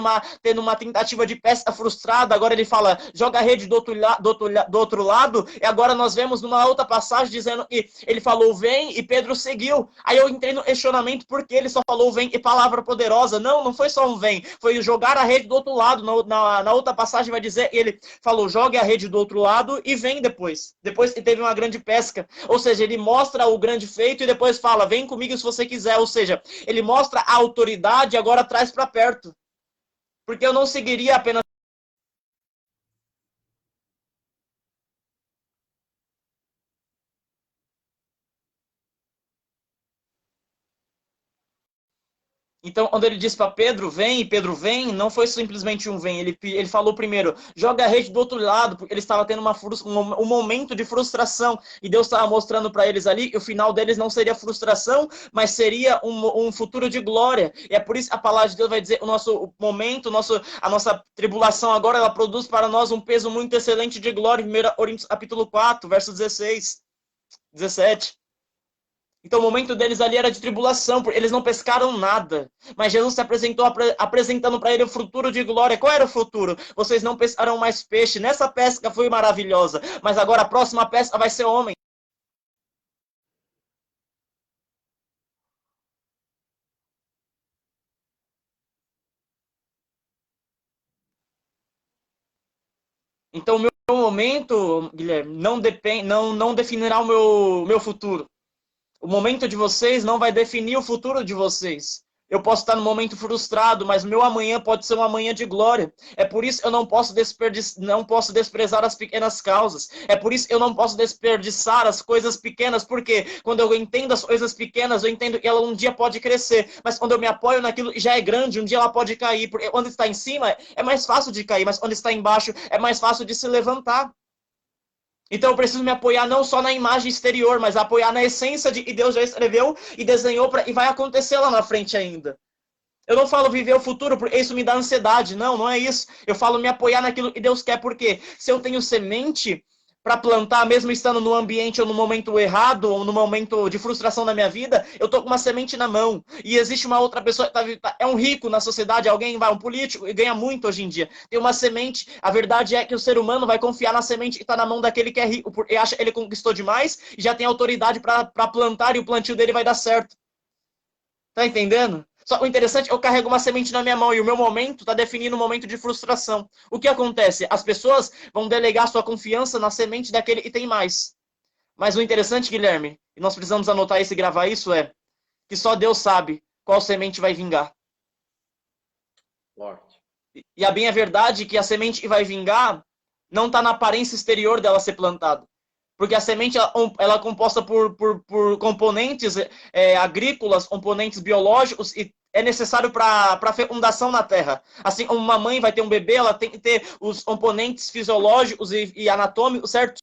uma tentativa de pesca frustrada, agora ele fala, joga a rede do outro lado, e agora nós vemos numa outra passagem dizendo que ele falou vem e Pedro seguiu. Aí eu entrei no questionamento por que ele só falou vem e palavra poderosa. Não foi só um vem, foi jogar a rede do outro lado. Na outra passagem vai dizer, ele falou jogue a rede do outro lado e vem depois. Depois que teve uma grande pesca. Ou seja, ele mostra o grande feito e depois fala, vem comigo se você quiser. Ou seja, ele mostra a autoridade e agora traz para perto. Porque eu não seguiria apenas. Então, quando ele disse para Pedro, vem, e Pedro vem, não foi simplesmente um vem. Ele falou primeiro, joga a rede do outro lado, porque ele estava tendo um momento de frustração. E Deus estava mostrando para eles ali que o final deles não seria frustração, mas seria um futuro de glória. E é por isso que a palavra de Deus vai dizer, o nosso momento, a nossa tribulação agora, ela produz para nós um peso muito excelente de glória. 1 Coríntios capítulo 4, verso 16, 17. Então o momento deles ali era de tribulação, porque eles não pescaram nada. Mas Jesus se apresentou apresentando para ele o futuro de glória. Qual era o futuro? Vocês não pescarão mais peixe. Nessa pesca foi maravilhosa, mas agora a próxima pesca vai ser homem. Então o meu momento, Guilherme, não definirá o meu futuro. O momento de vocês não vai definir o futuro de vocês. Eu posso estar num momento frustrado, mas meu amanhã pode ser um amanhã de glória. É por isso que eu não posso desprezar as pequenas causas. É por isso que eu não posso desperdiçar as coisas pequenas, porque quando eu entendo as coisas pequenas, eu entendo que ela um dia pode crescer. Mas quando eu me apoio naquilo que já é grande, um dia ela pode cair. Porque quando está em cima, é mais fácil de cair, mas quando está embaixo, é mais fácil de se levantar. Então eu preciso me apoiar não só na imagem exterior, mas apoiar na essência de que Deus já escreveu e desenhou e vai acontecer lá na frente ainda. Eu não falo viver o futuro porque isso me dá ansiedade. Não é isso. Eu falo me apoiar naquilo que Deus quer, porque se eu tenho semente para plantar, mesmo estando no ambiente ou no momento errado, ou no momento de frustração na minha vida, eu tô com uma semente na mão. E existe uma outra pessoa que é um rico na sociedade, alguém vai, um político, e ganha muito hoje em dia. Tem uma semente, a verdade é que o ser humano vai confiar na semente que está na mão daquele que é rico, porque acha que ele conquistou demais e já tem autoridade para plantar e o plantio dele vai dar certo. Tá entendendo? Só o interessante, eu carrego uma semente na minha mão e o meu momento está definindo um momento de frustração. O que acontece? As pessoas vão delegar sua confiança na semente daquele que tem mais. Mas o interessante, Guilherme, e nós precisamos anotar isso e gravar isso, é que só Deus sabe qual semente vai vingar. Lord. E a bem é verdade que a semente que vai vingar não está na aparência exterior dela ser plantada. Porque a semente ela é composta por componentes agrícolas, componentes biológicos, e é necessário para a fecundação na terra. Assim como uma mãe vai ter um bebê, ela tem que ter os componentes fisiológicos e anatômicos certos.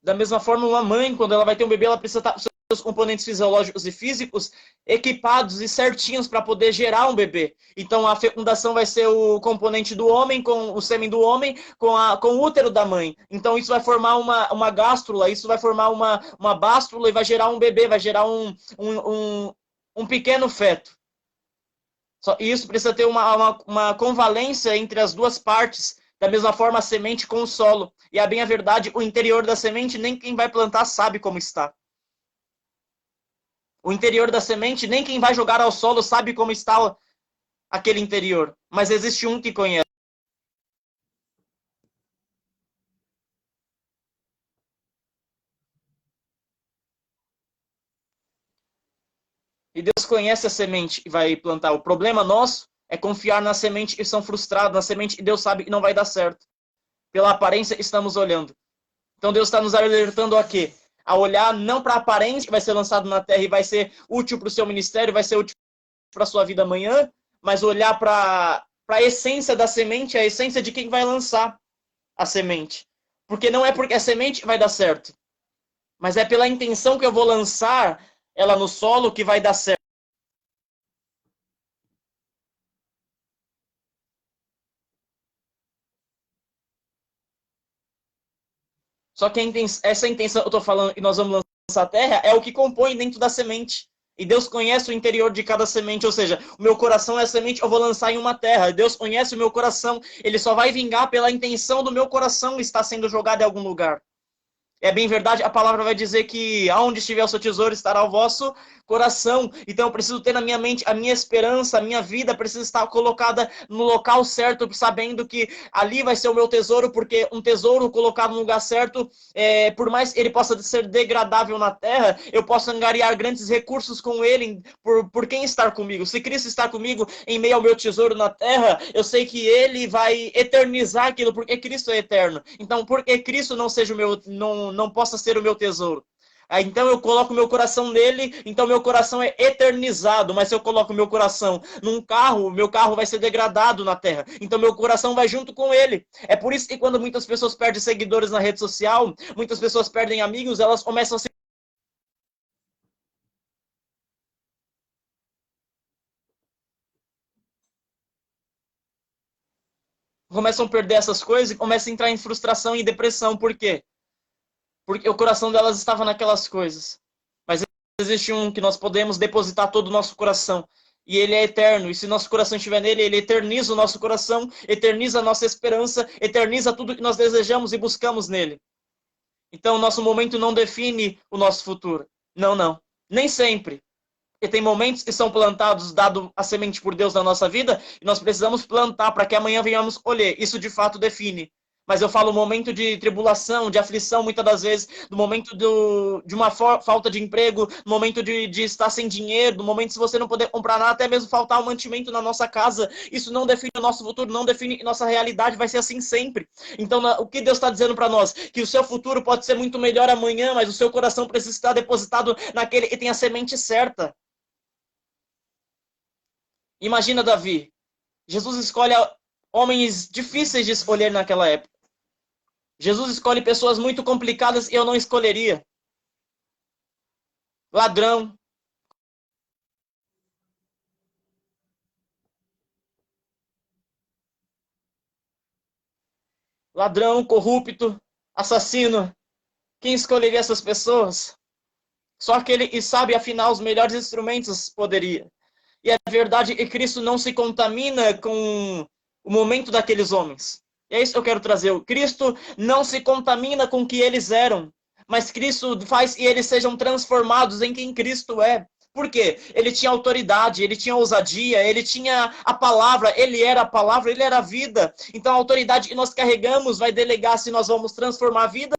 Da mesma forma, uma mãe, quando ela vai ter um bebê, ela precisa estar com seus componentes fisiológicos e físicos equipados e certinhos para poder gerar um bebê. Então, a fecundação vai ser o componente do homem com o sêmen do homem com o útero da mãe. Então, isso vai formar uma gástrula, isso vai formar uma bástrula e vai gerar um bebê, vai gerar um pequeno feto. E isso precisa ter uma convalência entre as duas partes, da mesma forma a semente com o solo. E a bem a verdade, o interior da semente, nem quem vai plantar sabe como está. O interior da semente, nem quem vai jogar ao solo sabe como está aquele interior. Mas existe um que conhece. E Deus conhece a semente e vai plantar. O problema nosso é confiar na semente e são frustrados na semente e Deus sabe que não vai dar certo. Pela aparência, estamos olhando. Então Deus está nos alertando a quê? A olhar não para a aparência que vai ser lançado na terra e vai ser útil para o seu ministério, vai ser útil para a sua vida amanhã, mas olhar para a essência da semente, a essência de quem vai lançar a semente. Porque não é porque a semente vai dar certo, mas é pela intenção que eu vou lançar ela no solo que vai dar certo. Só que essa intenção eu estou falando que nós vamos lançar a terra é o que compõe dentro da semente. E Deus conhece o interior de cada semente, ou seja, o meu coração é a semente, eu vou lançar em uma terra. Deus conhece o meu coração, ele só vai vingar pela intenção do meu coração estar sendo jogado em algum lugar. É bem verdade, a palavra vai dizer que aonde estiver o seu tesouro estará o vosso coração. Então eu preciso ter na minha mente a minha esperança, a minha vida precisa estar colocada no local certo, sabendo que ali vai ser o meu tesouro, porque um tesouro colocado no lugar certo, por mais que ele possa ser degradável na terra, eu posso angariar grandes recursos com ele, por quem estar comigo. Se Cristo está comigo em meio ao meu tesouro na terra, eu sei que ele vai eternizar aquilo, porque Cristo é eterno. Então, porque Cristo não seja o meu, não possa ser o meu tesouro. Então eu coloco meu coração nele, então meu coração é eternizado, mas se eu coloco meu coração num carro, meu carro vai ser degradado na terra, então meu coração vai junto com ele. É por isso que quando muitas pessoas perdem seguidores na rede social, muitas pessoas perdem amigos, elas começam a se começam a perder essas coisas e começam a entrar em frustração e depressão. Por quê? Porque o coração delas estava naquelas coisas. Mas existe um que nós podemos depositar todo o nosso coração. E ele é eterno. E se nosso coração estiver nele, ele eterniza o nosso coração, eterniza a nossa esperança, eterniza tudo que nós desejamos e buscamos nele. Então, o nosso momento não define o nosso futuro. Não, não. Nem sempre. E tem momentos que são plantados, dado a semente por Deus na nossa vida, e nós precisamos plantar para que amanhã venhamos colher. Isso de fato define. Mas eu falo momento de tribulação, de aflição, muitas das vezes, do momento de uma falta de emprego, do momento de estar sem dinheiro, do momento se você não poder comprar nada, até mesmo faltar um mantimento na nossa casa. Isso não define o nosso futuro, não define nossa realidade, vai ser assim sempre. Então, o que Deus está dizendo para nós? Que o seu futuro pode ser muito melhor amanhã, mas o seu coração precisa estar depositado naquele que tem a semente certa. Imagina Davi. Jesus escolhe homens difíceis de escolher naquela época. Jesus escolhe pessoas muito complicadas e eu não escolheria. Ladrão, ladrão, corrupto, assassino. Quem escolheria essas pessoas? Só aquele que sabe afinar os melhores instrumentos poderia. E a verdade é que Cristo não se contamina com o momento daqueles homens. E é isso que eu quero trazer. O Cristo não se contamina com o que eles eram, mas Cristo faz que eles sejam transformados em quem Cristo é. Por quê? Ele tinha autoridade, ele tinha ousadia, ele tinha a palavra, ele era a palavra, ele era a vida. Então a autoridade que nós carregamos vai delegar se nós vamos transformar a vida.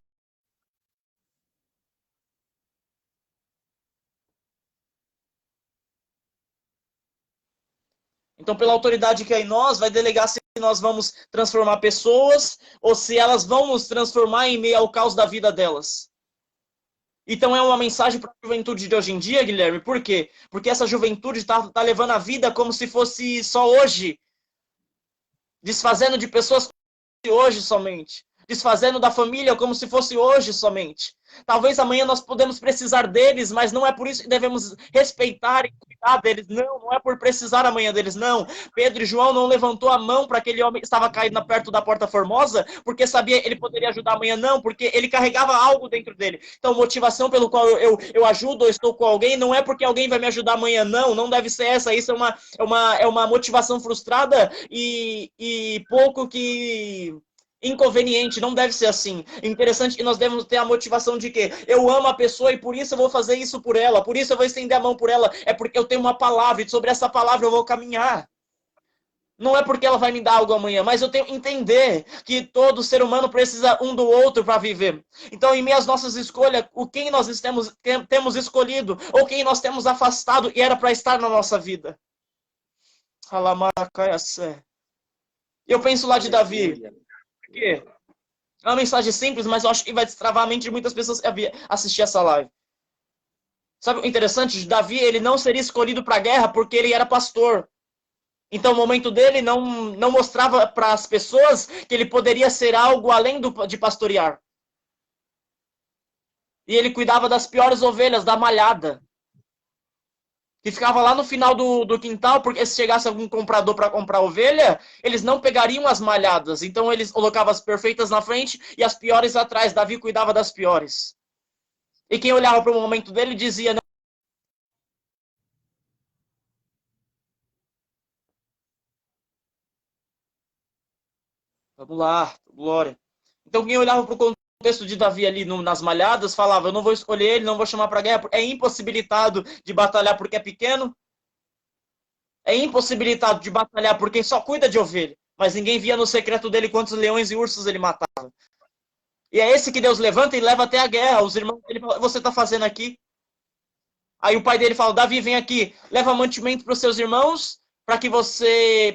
Então, pela autoridade que é em nós, vai delegar se nós vamos transformar pessoas ou se elas vão nos transformar em meio ao caos da vida delas. Então é uma mensagem para a juventude de hoje em dia, Guilherme. Por quê? Porque essa juventude tá levando a vida como se fosse só hoje. Desfazendo de pessoas hoje somente. Desfazendo da família como se fosse hoje somente. Talvez amanhã nós podemos precisar deles, mas não é por isso que devemos respeitar e cuidar deles. Não, não é por precisar amanhã deles, não. Pedro e João não levantou a mão para aquele homem que estava caído perto da Porta Formosa, porque sabia que ele poderia ajudar amanhã, não, porque ele carregava algo dentro dele. Então, motivação pelo qual eu ajudo ou estou com alguém, não é porque alguém vai me ajudar amanhã, não, não deve ser essa. Isso é uma motivação frustrada e pouco que inconveniente, não deve ser assim. Interessante que nós devemos ter a motivação de que eu amo a pessoa e por isso eu vou fazer isso por ela, por isso eu vou estender a mão por ela, é porque eu tenho uma palavra e sobre essa palavra eu vou caminhar. Não é porque ela vai me dar algo amanhã, mas eu tenho que entender que todo ser humano precisa um do outro para viver. Então, em meio às nossas escolhas, o quem nós temos escolhido ou quem nós temos afastado e era para estar na nossa vida. Eu penso lá de Davi. Por quê? É uma mensagem simples, mas eu acho que vai destravar a mente de muitas pessoas que assistir essa live. Sabe o interessante? Davi, ele não seria escolhido para a guerra porque ele era pastor. Então, o momento dele não mostrava para as pessoas que ele poderia ser algo além de pastorear. E ele cuidava das piores ovelhas, da malhada. Que ficava lá no final do quintal, porque se chegasse algum comprador para comprar ovelha, eles não pegariam as malhadas. Então, eles colocavam as perfeitas na frente e as piores atrás. Davi cuidava das piores. E quem olhava para o momento dele dizia: não. Vamos lá, glória. Então quem olhava para o contexto de Davi ali nas malhadas falava: eu não vou escolher ele, não vou chamar para guerra, é impossibilitado de batalhar porque é pequeno, é impossibilitado de batalhar porque só cuida de ovelha, mas ninguém via no secreto dele quantos leões e ursos ele matava. E é esse que Deus levanta e leva até a guerra. Os irmãos dele falam: você está fazendo aqui? Aí o pai dele fala: Davi, vem aqui, leva mantimento para os seus irmãos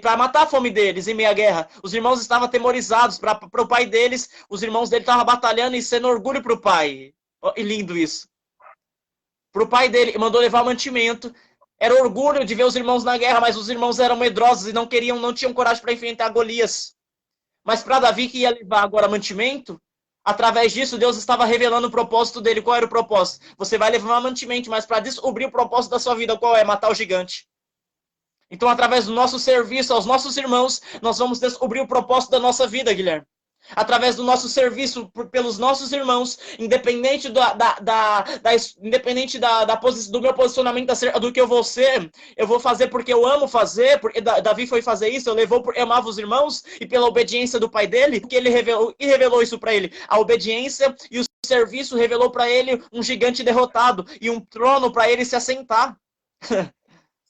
para matar a fome deles em meia guerra. Os irmãos estavam atemorizados para o pai deles, os irmãos dele estavam batalhando e sendo orgulho para o pai. Oh, e lindo isso. Para o pai dele, mandou levar mantimento. Era orgulho de ver os irmãos na guerra, mas os irmãos eram medrosos e não tinham coragem para enfrentar Golias. Mas para Davi, que ia levar agora mantimento, através disso, Deus estava revelando o propósito dele. Qual era o propósito? Você vai levar mantimento, mas para descobrir o propósito da sua vida, qual é? Matar o gigante. Então, através do nosso serviço aos nossos irmãos, nós vamos descobrir o propósito da nossa vida, Guilherme. Através do nosso serviço pelos nossos irmãos, independente independente do meu posicionamento acerca do que eu vou ser, eu vou fazer porque eu amo fazer, porque Davi foi fazer isso, eu levou porque amava os irmãos e pela obediência do pai dele, que ele revelou isso para ele. A obediência e o serviço revelou para ele um gigante derrotado e um trono para ele se assentar.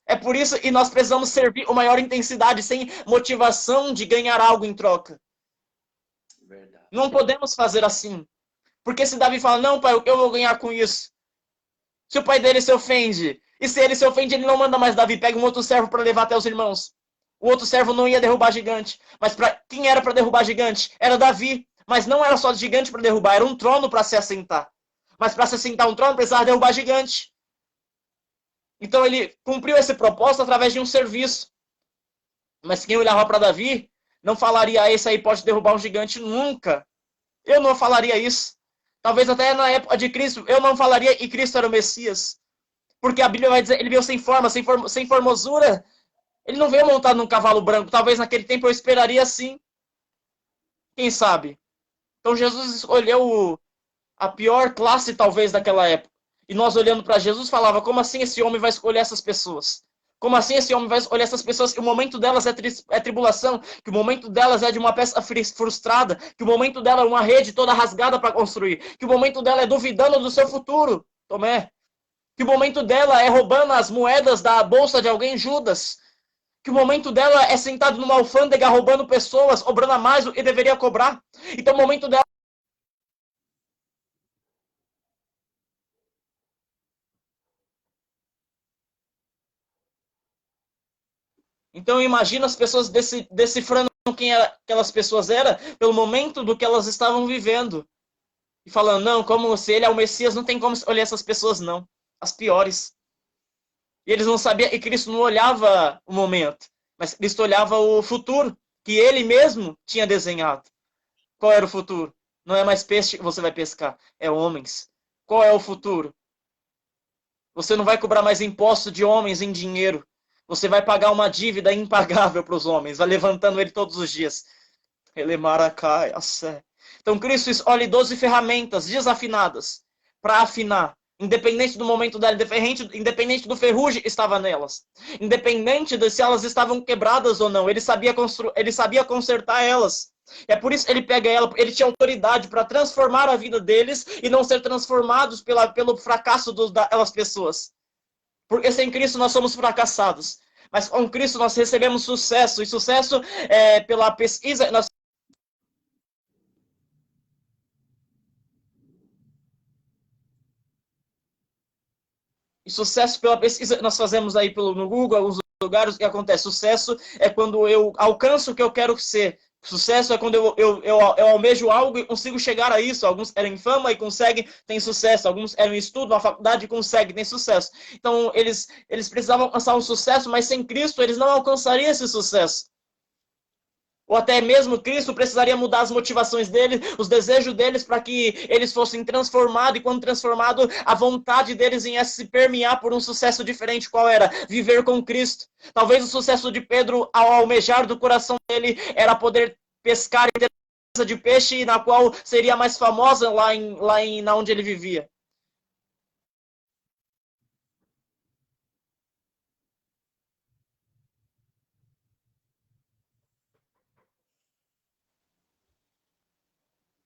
É por isso que nós precisamos servir com maior intensidade, sem motivação de ganhar algo em troca. Verdade. Não podemos fazer assim. Porque se Davi fala: não, pai, eu vou ganhar com isso. Se o pai dele se ofende, e se ele se ofende, ele não manda mais Davi, pega um outro servo para levar até os irmãos. O outro servo não ia derrubar gigante. Mas quem era para derrubar gigante? Era Davi. Mas não era só gigante para derrubar, era um trono para se assentar. Mas para se assentar um trono, precisava derrubar gigante. Então ele cumpriu esse propósito através de um serviço. Mas quem olhava para Davi não falaria: esse aí pode derrubar um gigante nunca. Eu não falaria isso. Talvez até na época de Cristo, eu não falaria que Cristo era o Messias. Porque a Bíblia vai dizer: ele veio sem forma, sem formosura. Ele não veio montado num cavalo branco. Talvez naquele tempo eu esperaria assim. Quem sabe? Então Jesus escolheu a pior classe, talvez, daquela época. E nós olhando para Jesus falava: como assim esse homem vai escolher essas pessoas? Como assim esse homem vai escolher essas pessoas que o momento delas é tribulação, que o momento delas é de uma peça frustrada, que o momento dela é uma rede toda rasgada para construir, que o momento dela é duvidando do seu futuro, Tomé, que o momento dela é roubando as moedas da bolsa de alguém, Judas, que o momento dela é sentado numa alfândega roubando pessoas, cobrando a mais do que deveria cobrar. Então o momento dela Então imagina as pessoas decifrando quem aquelas pessoas eram pelo momento do que elas estavam vivendo. E falando, não, como se ele é o Messias, não tem como olhar essas pessoas, não. As piores. E eles não sabiam, e Cristo não olhava o momento, mas Cristo olhava o futuro, que ele mesmo tinha desenhado. Qual era o futuro? Não é mais peixe que você vai pescar, é homens. Qual é o futuro? Você não vai cobrar mais imposto de homens em dinheiro. Você vai pagar uma dívida impagável para os homens, vai levantando ele todos os dias. Então Cristo escolhe 12 ferramentas desafinadas para afinar. Independente do momento dela, independente do ferrugem, estava nelas. Independente de se elas estavam quebradas ou não, ele sabia consertar elas. E é por isso que ele pega ela, ele tinha autoridade para transformar a vida deles e não ser transformados pelo fracasso daquelas pessoas. Porque sem Cristo nós somos fracassados. Mas com Cristo nós recebemos sucesso. E sucesso é pela pesquisa. E sucesso pela pesquisa que nós fazemos aí no Google, alguns lugares, o que acontece? Sucesso é quando eu alcanço o que eu quero ser. Sucesso é quando eu almejo algo e consigo chegar a isso. Alguns querem fama e conseguem, tem sucesso. Alguns querem estudo na faculdade e conseguem, tem sucesso. Então, eles precisavam alcançar um sucesso, mas sem Cristo eles não alcançariam esse sucesso. Ou até mesmo Cristo precisaria mudar as motivações deles, os desejos deles, para que eles fossem transformados, e quando transformado, a vontade deles em se permear por um sucesso diferente. Qual era? Viver com Cristo. Talvez o sucesso de Pedro, ao almejar do coração dele, era poder pescar e ter uma de peixe, na qual seria mais famosa na onde ele vivia.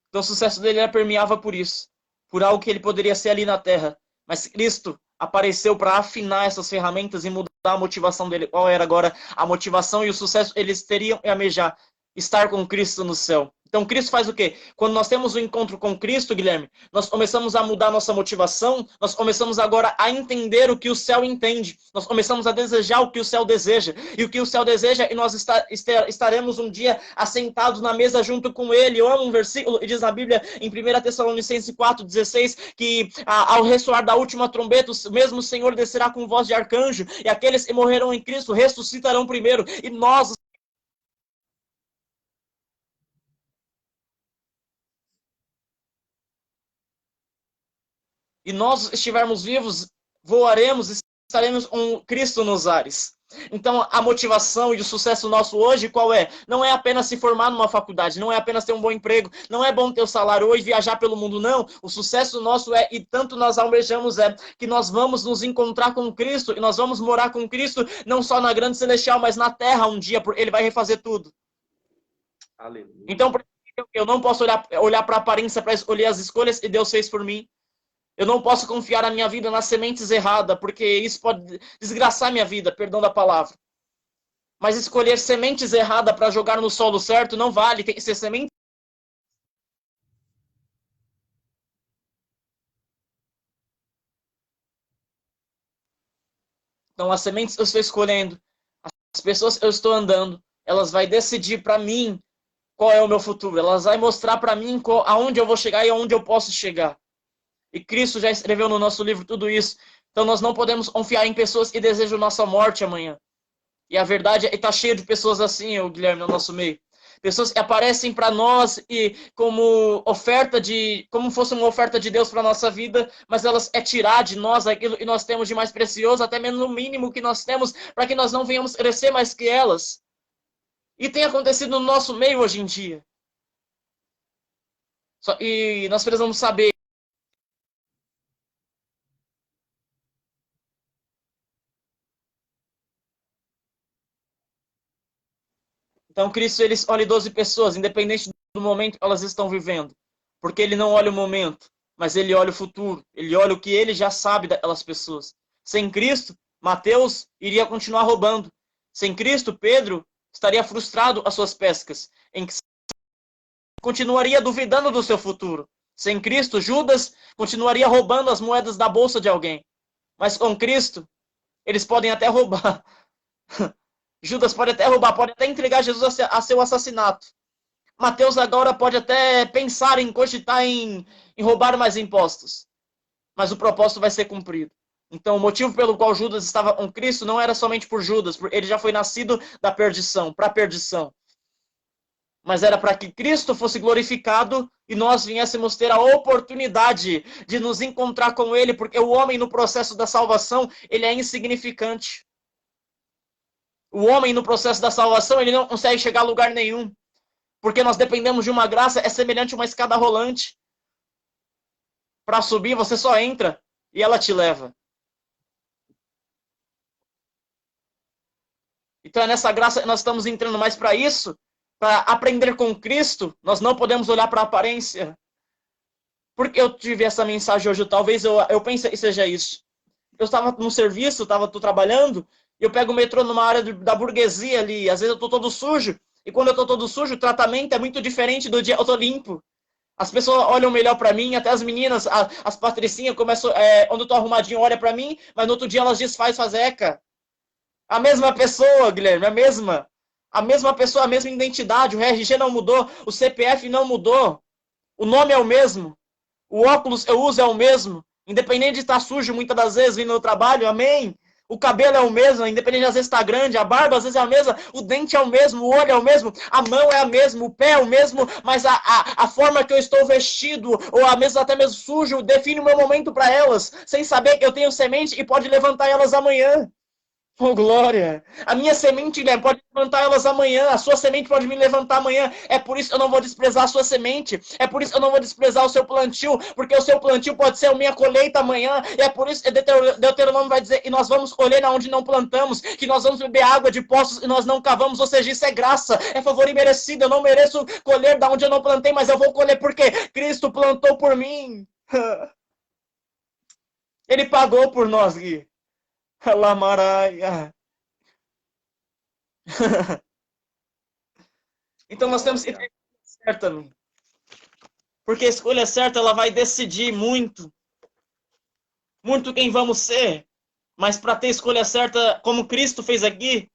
Então o sucesso dele era permeava por isso, por algo que ele poderia ser ali na terra. Mas Cristo apareceu para afinar essas ferramentas e mudar a motivação dele. Qual era agora a motivação e o sucesso? Eles teriam que almejar estar com Cristo no céu. Então Cristo faz o quê? Quando nós temos um encontro com Cristo, Guilherme, nós começamos a mudar nossa motivação, nós começamos agora a entender o que o céu entende, nós começamos a desejar o que o céu deseja, e o que o céu deseja, e nós estaremos um dia assentados na mesa junto com ele. Eu amo um versículo, e diz na Bíblia, em 1 Tessalonicenses 4,16, que ao ressoar da última trombeta, o mesmo Senhor descerá com voz de arcanjo, e aqueles que morreram em Cristo ressuscitarão primeiro, e nós, estivermos vivos, voaremos e estaremos com Cristo nos ares. Então, a motivação e o sucesso nosso hoje, qual é? Não é apenas se formar numa faculdade, não é apenas ter um bom emprego, não é bom ter o salário hoje, viajar pelo mundo, não. O sucesso nosso é, e tanto nós almejamos, que nós vamos nos encontrar com Cristo, e nós vamos morar com Cristo, não só na grande celestial, mas na terra um dia, porque ele vai refazer tudo. Aleluia. Então, eu não posso olhar para a aparência para escolher as escolhas que Deus fez por mim. Eu não posso confiar a minha vida nas sementes erradas, porque isso pode desgraçar minha vida, perdão da palavra. Mas escolher sementes erradas para jogar no solo certo não vale, tem que ser semente. Então, as sementes que eu estou escolhendo, as pessoas que eu estou andando, elas vão decidir para mim qual é o meu futuro. Elas vão mostrar para mim aonde eu vou chegar e aonde eu posso chegar. E Cristo já escreveu no nosso livro tudo isso. Então nós não podemos confiar em pessoas que desejam nossa morte amanhã. E a verdade é que está cheio de pessoas assim, Guilherme, no nosso meio. Pessoas que aparecem para nós e como fosse uma oferta de Deus para nossa vida, mas elas tirar de nós aquilo que nós temos de mais precioso, até mesmo no mínimo que nós temos, para que nós não venhamos crescer mais que elas. E tem acontecido no nosso meio hoje em dia. E nós precisamos saber. Então, Cristo, ele olha 12 pessoas, independente do momento que elas estão vivendo. Porque ele não olha o momento, mas ele olha o futuro. Ele olha o que ele já sabe daquelas pessoas. Sem Cristo, Mateus iria continuar roubando. Sem Cristo, Pedro estaria frustrado às suas pescas. Continuaria duvidando do seu futuro. Sem Cristo, Judas continuaria roubando as moedas da bolsa de alguém. Mas com Cristo, eles podem até roubar. Judas pode até roubar, pode até entregar Jesus a seu assassinato. Mateus agora pode até pensar em cogitar em roubar mais impostos. Mas o propósito vai ser cumprido. Então, o motivo pelo qual Judas estava com Cristo não era somente por Judas, porque ele já foi nascido da perdição, para a perdição. Mas era para que Cristo fosse glorificado e nós viéssemos ter a oportunidade de nos encontrar com Ele, porque o homem no processo da salvação, ele é insignificante. O homem no processo da salvação, ele não consegue chegar a lugar nenhum, porque nós dependemos de uma graça, é semelhante a uma escada rolante. Para subir, você só entra e ela te leva. Então é nessa graça que nós estamos entrando, mas para isso, para aprender com Cristo, nós não podemos olhar para a aparência. Porque eu tive essa mensagem hoje, talvez eu pense que seja isso. Eu estava no serviço, tô trabalhando, e eu pego o metrô numa área da burguesia ali, às vezes eu tô todo sujo, e quando eu tô todo sujo, o tratamento é muito diferente do dia eu tô limpo. As pessoas olham melhor para mim, até as meninas, as patricinhas começam, quando eu tô arrumadinho, olha para mim, mas no outro dia elas desfaz fazeca. A mesma pessoa, Guilherme, a mesma. A mesma pessoa, a mesma identidade, o RG não mudou, o CPF não mudou, o nome é o mesmo, o óculos eu uso é o mesmo, independente de estar sujo muitas das vezes vindo no trabalho, amém? O cabelo é o mesmo, independente de às vezes estar grande, a barba às vezes é a mesma, o dente é o mesmo, o olho é o mesmo, a mão é a mesma, o pé é o mesmo, mas a forma que eu estou vestido, ou até mesmo sujo, define o meu momento para elas, sem saber que eu tenho semente e pode levantar elas amanhã. Oh, glória! A minha semente, Guilherme, pode levantar elas amanhã. A sua semente pode me levantar amanhã. É por isso que eu não vou desprezar a sua semente. É por isso que eu não vou desprezar o seu plantio. Porque o seu plantio pode ser a minha colheita amanhã. E é por isso que Deuteronômio vai dizer que nós vamos colher onde não plantamos. Que nós vamos beber água de poços e nós não cavamos. Ou seja, isso é graça. É favor imerecido. Eu não mereço colher da onde eu não plantei, mas eu vou colher porque Cristo plantou por mim. Ele pagou por nós, Gui. Lamaraia. Então nós temos que ter a escolha certa, porque a escolha certa ela vai decidir muito, muito quem vamos ser. Mas para ter a escolha certa, como Cristo fez aqui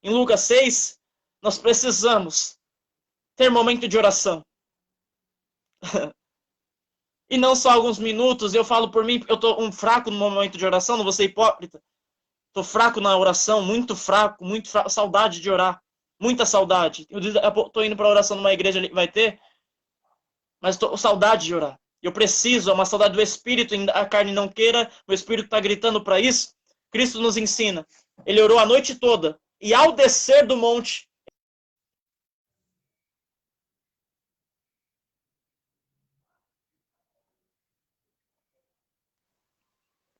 em Lucas 6, nós precisamos ter momento de oração. E não só alguns minutos. Eu falo por mim, eu tô fraco no momento de oração, não vou ser hipócrita. Tô fraco na oração, muito fraco, saudade de orar, muita saudade. Eu tô indo para oração numa igreja ali que vai ter, mas tô com saudade de orar. Eu preciso, é uma saudade do Espírito, a carne não queira, o Espírito está gritando para isso. Cristo nos ensina. Ele orou a noite toda, e ao descer do monte,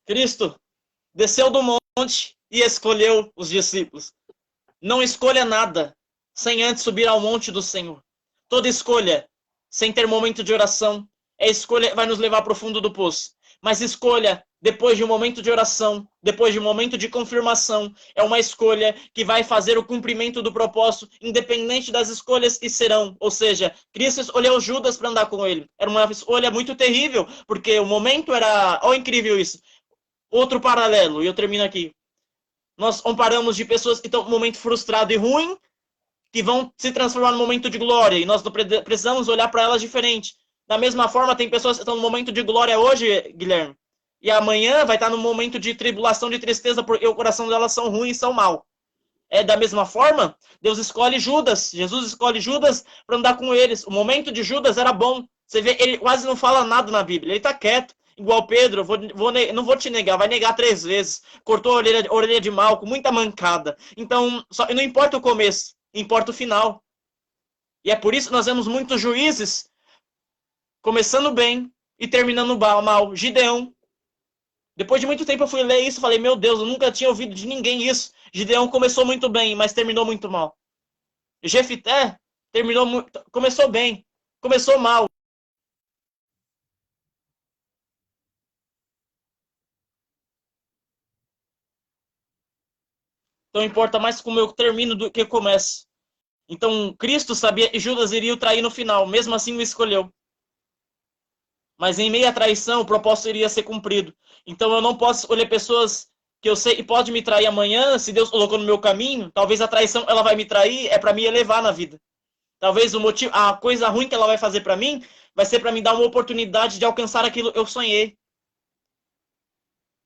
Cristo desceu do monte e escolheu os discípulos. Não escolha nada sem antes subir ao monte do Senhor. Toda escolha sem ter momento de oração vai nos levar para o fundo do poço. Mas escolha depois de um momento de oração, depois de um momento de confirmação, é uma escolha que vai fazer o cumprimento do propósito, independente das escolhas que serão. Ou seja, Cristo escolheu Judas para andar com ele. Era uma escolha muito terrível, porque o momento era... Olha, incrível isso. Outro paralelo, e eu termino aqui. Nós comparamos de pessoas que estão num momento frustrado e ruim, que vão se transformar num momento de glória, e nós precisamos olhar para elas diferente. Da mesma forma, tem pessoas que estão no momento de glória hoje, Guilherme, e amanhã vai estar no momento de tribulação, de tristeza, porque o coração delas são ruins e são mal. É da mesma forma, Deus escolhe Judas, Jesus escolhe Judas para andar com eles. O momento de Judas era bom. Você vê, ele quase não fala nada na Bíblia, ele está quieto. Igual Pedro, não vou te negar, vai negar 3 vezes. Cortou a orelha de mal, com muita mancada. Então, não importa o começo, importa o final. E é por isso que nós vemos muitos juízes começando bem e terminando mal. Gideão. Depois de muito tempo eu fui ler isso e falei, meu Deus, eu nunca tinha ouvido de ninguém isso. Gideão começou muito bem, mas terminou muito mal. Jefité começou bem, começou mal. Então importa mais como eu termino do que começo. Então Cristo sabia que Judas iria o trair no final, mesmo assim o escolheu. Mas em meio à traição, o propósito iria ser cumprido. Então eu não posso escolher pessoas que eu sei e pode me trair amanhã, se Deus colocou no meu caminho, talvez a traição ela vai me trair, é para me elevar na vida. Talvez o motivo, a coisa ruim que ela vai fazer para mim, vai ser para me dar uma oportunidade de alcançar aquilo que eu sonhei.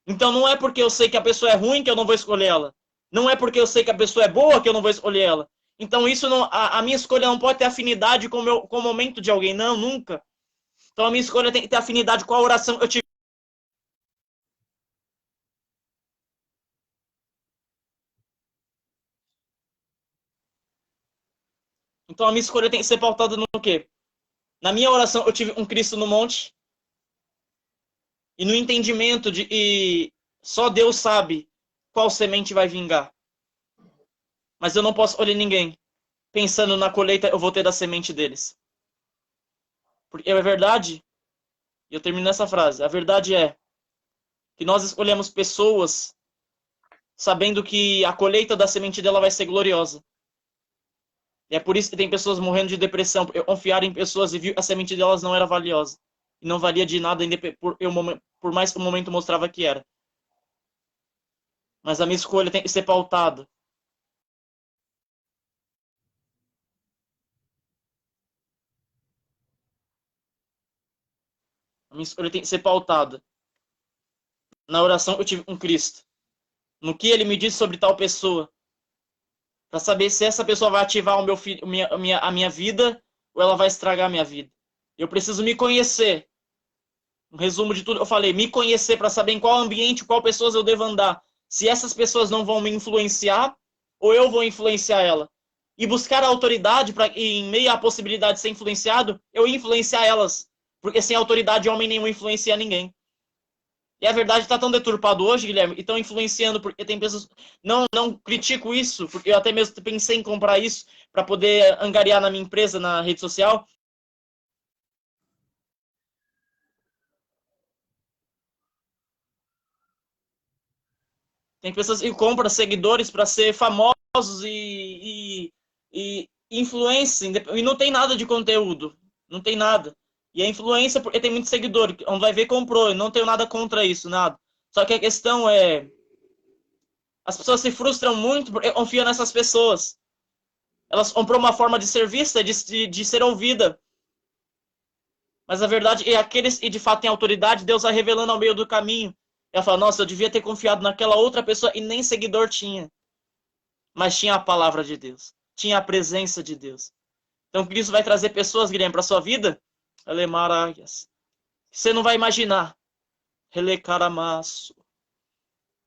Então não é porque eu sei que a pessoa é ruim que eu não vou escolher ela. Não é porque eu sei que a pessoa é boa que eu não vou escolher ela. Então isso não, a minha escolha não pode ter afinidade com o momento de alguém, não, nunca. Então a minha escolha tem que ter afinidade com a oração. Então a minha escolha tem que ser pautada no quê? Na minha oração eu tive um Cristo no monte e no entendimento de e só Deus sabe qual semente vai vingar. Mas eu não posso olhar ninguém pensando na colheita eu vou ter da semente deles. Porque é verdade, e eu termino essa frase, a verdade é que nós escolhemos pessoas sabendo que a colheita da semente dela vai ser gloriosa. E é por isso que tem pessoas morrendo de depressão, porque confiaram em pessoas e viu a semente delas não era valiosa. E não valia de nada, por mais que o momento mostrava que era. Mas a minha escolha tem que ser pautada. A minha escolha tem que ser pautada. Na oração eu tive com Cristo. No que ele me disse sobre tal pessoa. Para saber se essa pessoa vai ativar o meu a minha vida ou ela vai estragar a minha vida. Eu preciso me conhecer. Um resumo de tudo, eu falei, me conhecer para saber em qual ambiente, qual pessoas eu devo andar. Se essas pessoas não vão me influenciar, ou eu vou influenciar ela. E buscar a autoridade para, em meio à possibilidade de ser influenciado, eu influenciar elas. Porque sem autoridade, homem nenhum influencia ninguém. E a verdade está tão deturpado hoje, Guilherme, e estão influenciando, porque tem pessoas. Não critico isso, porque eu até mesmo pensei em comprar isso para poder angariar na minha empresa, na rede social. Tem pessoas que compram seguidores para ser famosos e influência, e não tem nada de conteúdo. Não tem nada. E a influência, porque tem muito seguidor, onde vai ver, comprou. Eu não tenho nada contra isso, nada. Só que a questão é. As pessoas se frustram muito porque confiam nessas pessoas. Elas compram uma forma de ser vista, de ser ouvida. Mas a verdade é aqueles que de fato têm autoridade, Deus vai revelando ao meio do caminho. Ela fala, nossa, eu devia ter confiado naquela outra pessoa e nem seguidor tinha. Mas tinha a palavra de Deus. Tinha a presença de Deus. Então Cristo vai trazer pessoas, Guilherme, para sua vida. Alemaragas. Você não vai imaginar. Relecaramaço.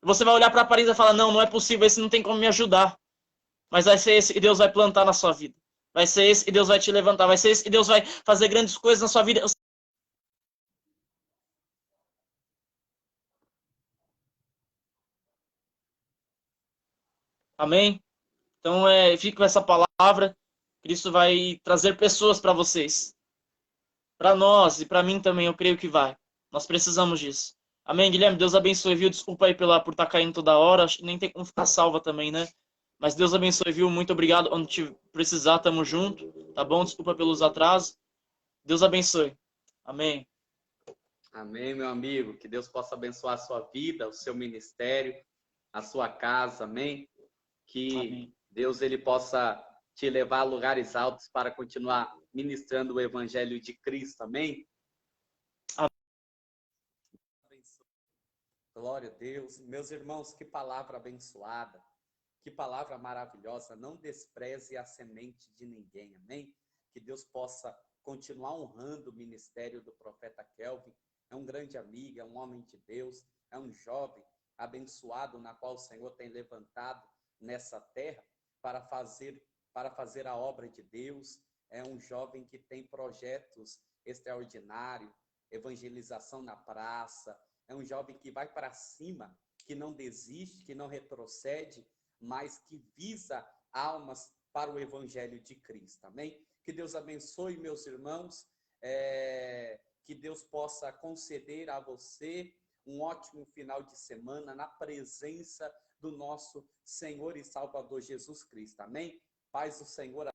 Você vai olhar para Paris e falar, não, não é possível, esse não tem como me ajudar. Mas vai ser esse que Deus vai plantar na sua vida. Vai ser esse que Deus vai te levantar. Vai ser esse que Deus vai fazer grandes coisas na sua vida. Amém? Então, fique com essa palavra. Cristo vai trazer pessoas para vocês. Para nós e para mim também, eu creio que vai. Nós precisamos disso. Amém, Guilherme? Deus abençoe, viu? Desculpa aí por estar caindo toda hora. Acho que nem tem como ficar salva também, né? Mas Deus abençoe, viu? Muito obrigado. Onde te precisar, tamo junto. Tá bom? Desculpa pelos atrasos. Deus abençoe. Amém. Amém, meu amigo. Que Deus possa abençoar a sua vida, o seu ministério, a sua casa. Amém. Que Amém. Deus ele possa te levar a lugares altos para continuar ministrando o evangelho de Cristo. Amém. Glória a Deus. Meus irmãos, que palavra abençoada. Que palavra maravilhosa. Não despreze a semente de ninguém. Amém. Que Deus possa continuar honrando o ministério do profeta Kelvin. É um grande amigo, é um homem de Deus, é um jovem abençoado na qual o Senhor tem levantado nessa terra para fazer a obra de Deus. É um jovem que tem projetos extraordinários, evangelização na praça. É um jovem que vai para cima, que não desiste, que não retrocede, mas que visa almas para o evangelho de Cristo. Amém? Que Deus abençoe, meus irmãos. Que Deus possa conceder a você um ótimo final de semana na presença do nosso Senhor e Salvador Jesus Cristo. Amém? Paz do Senhor.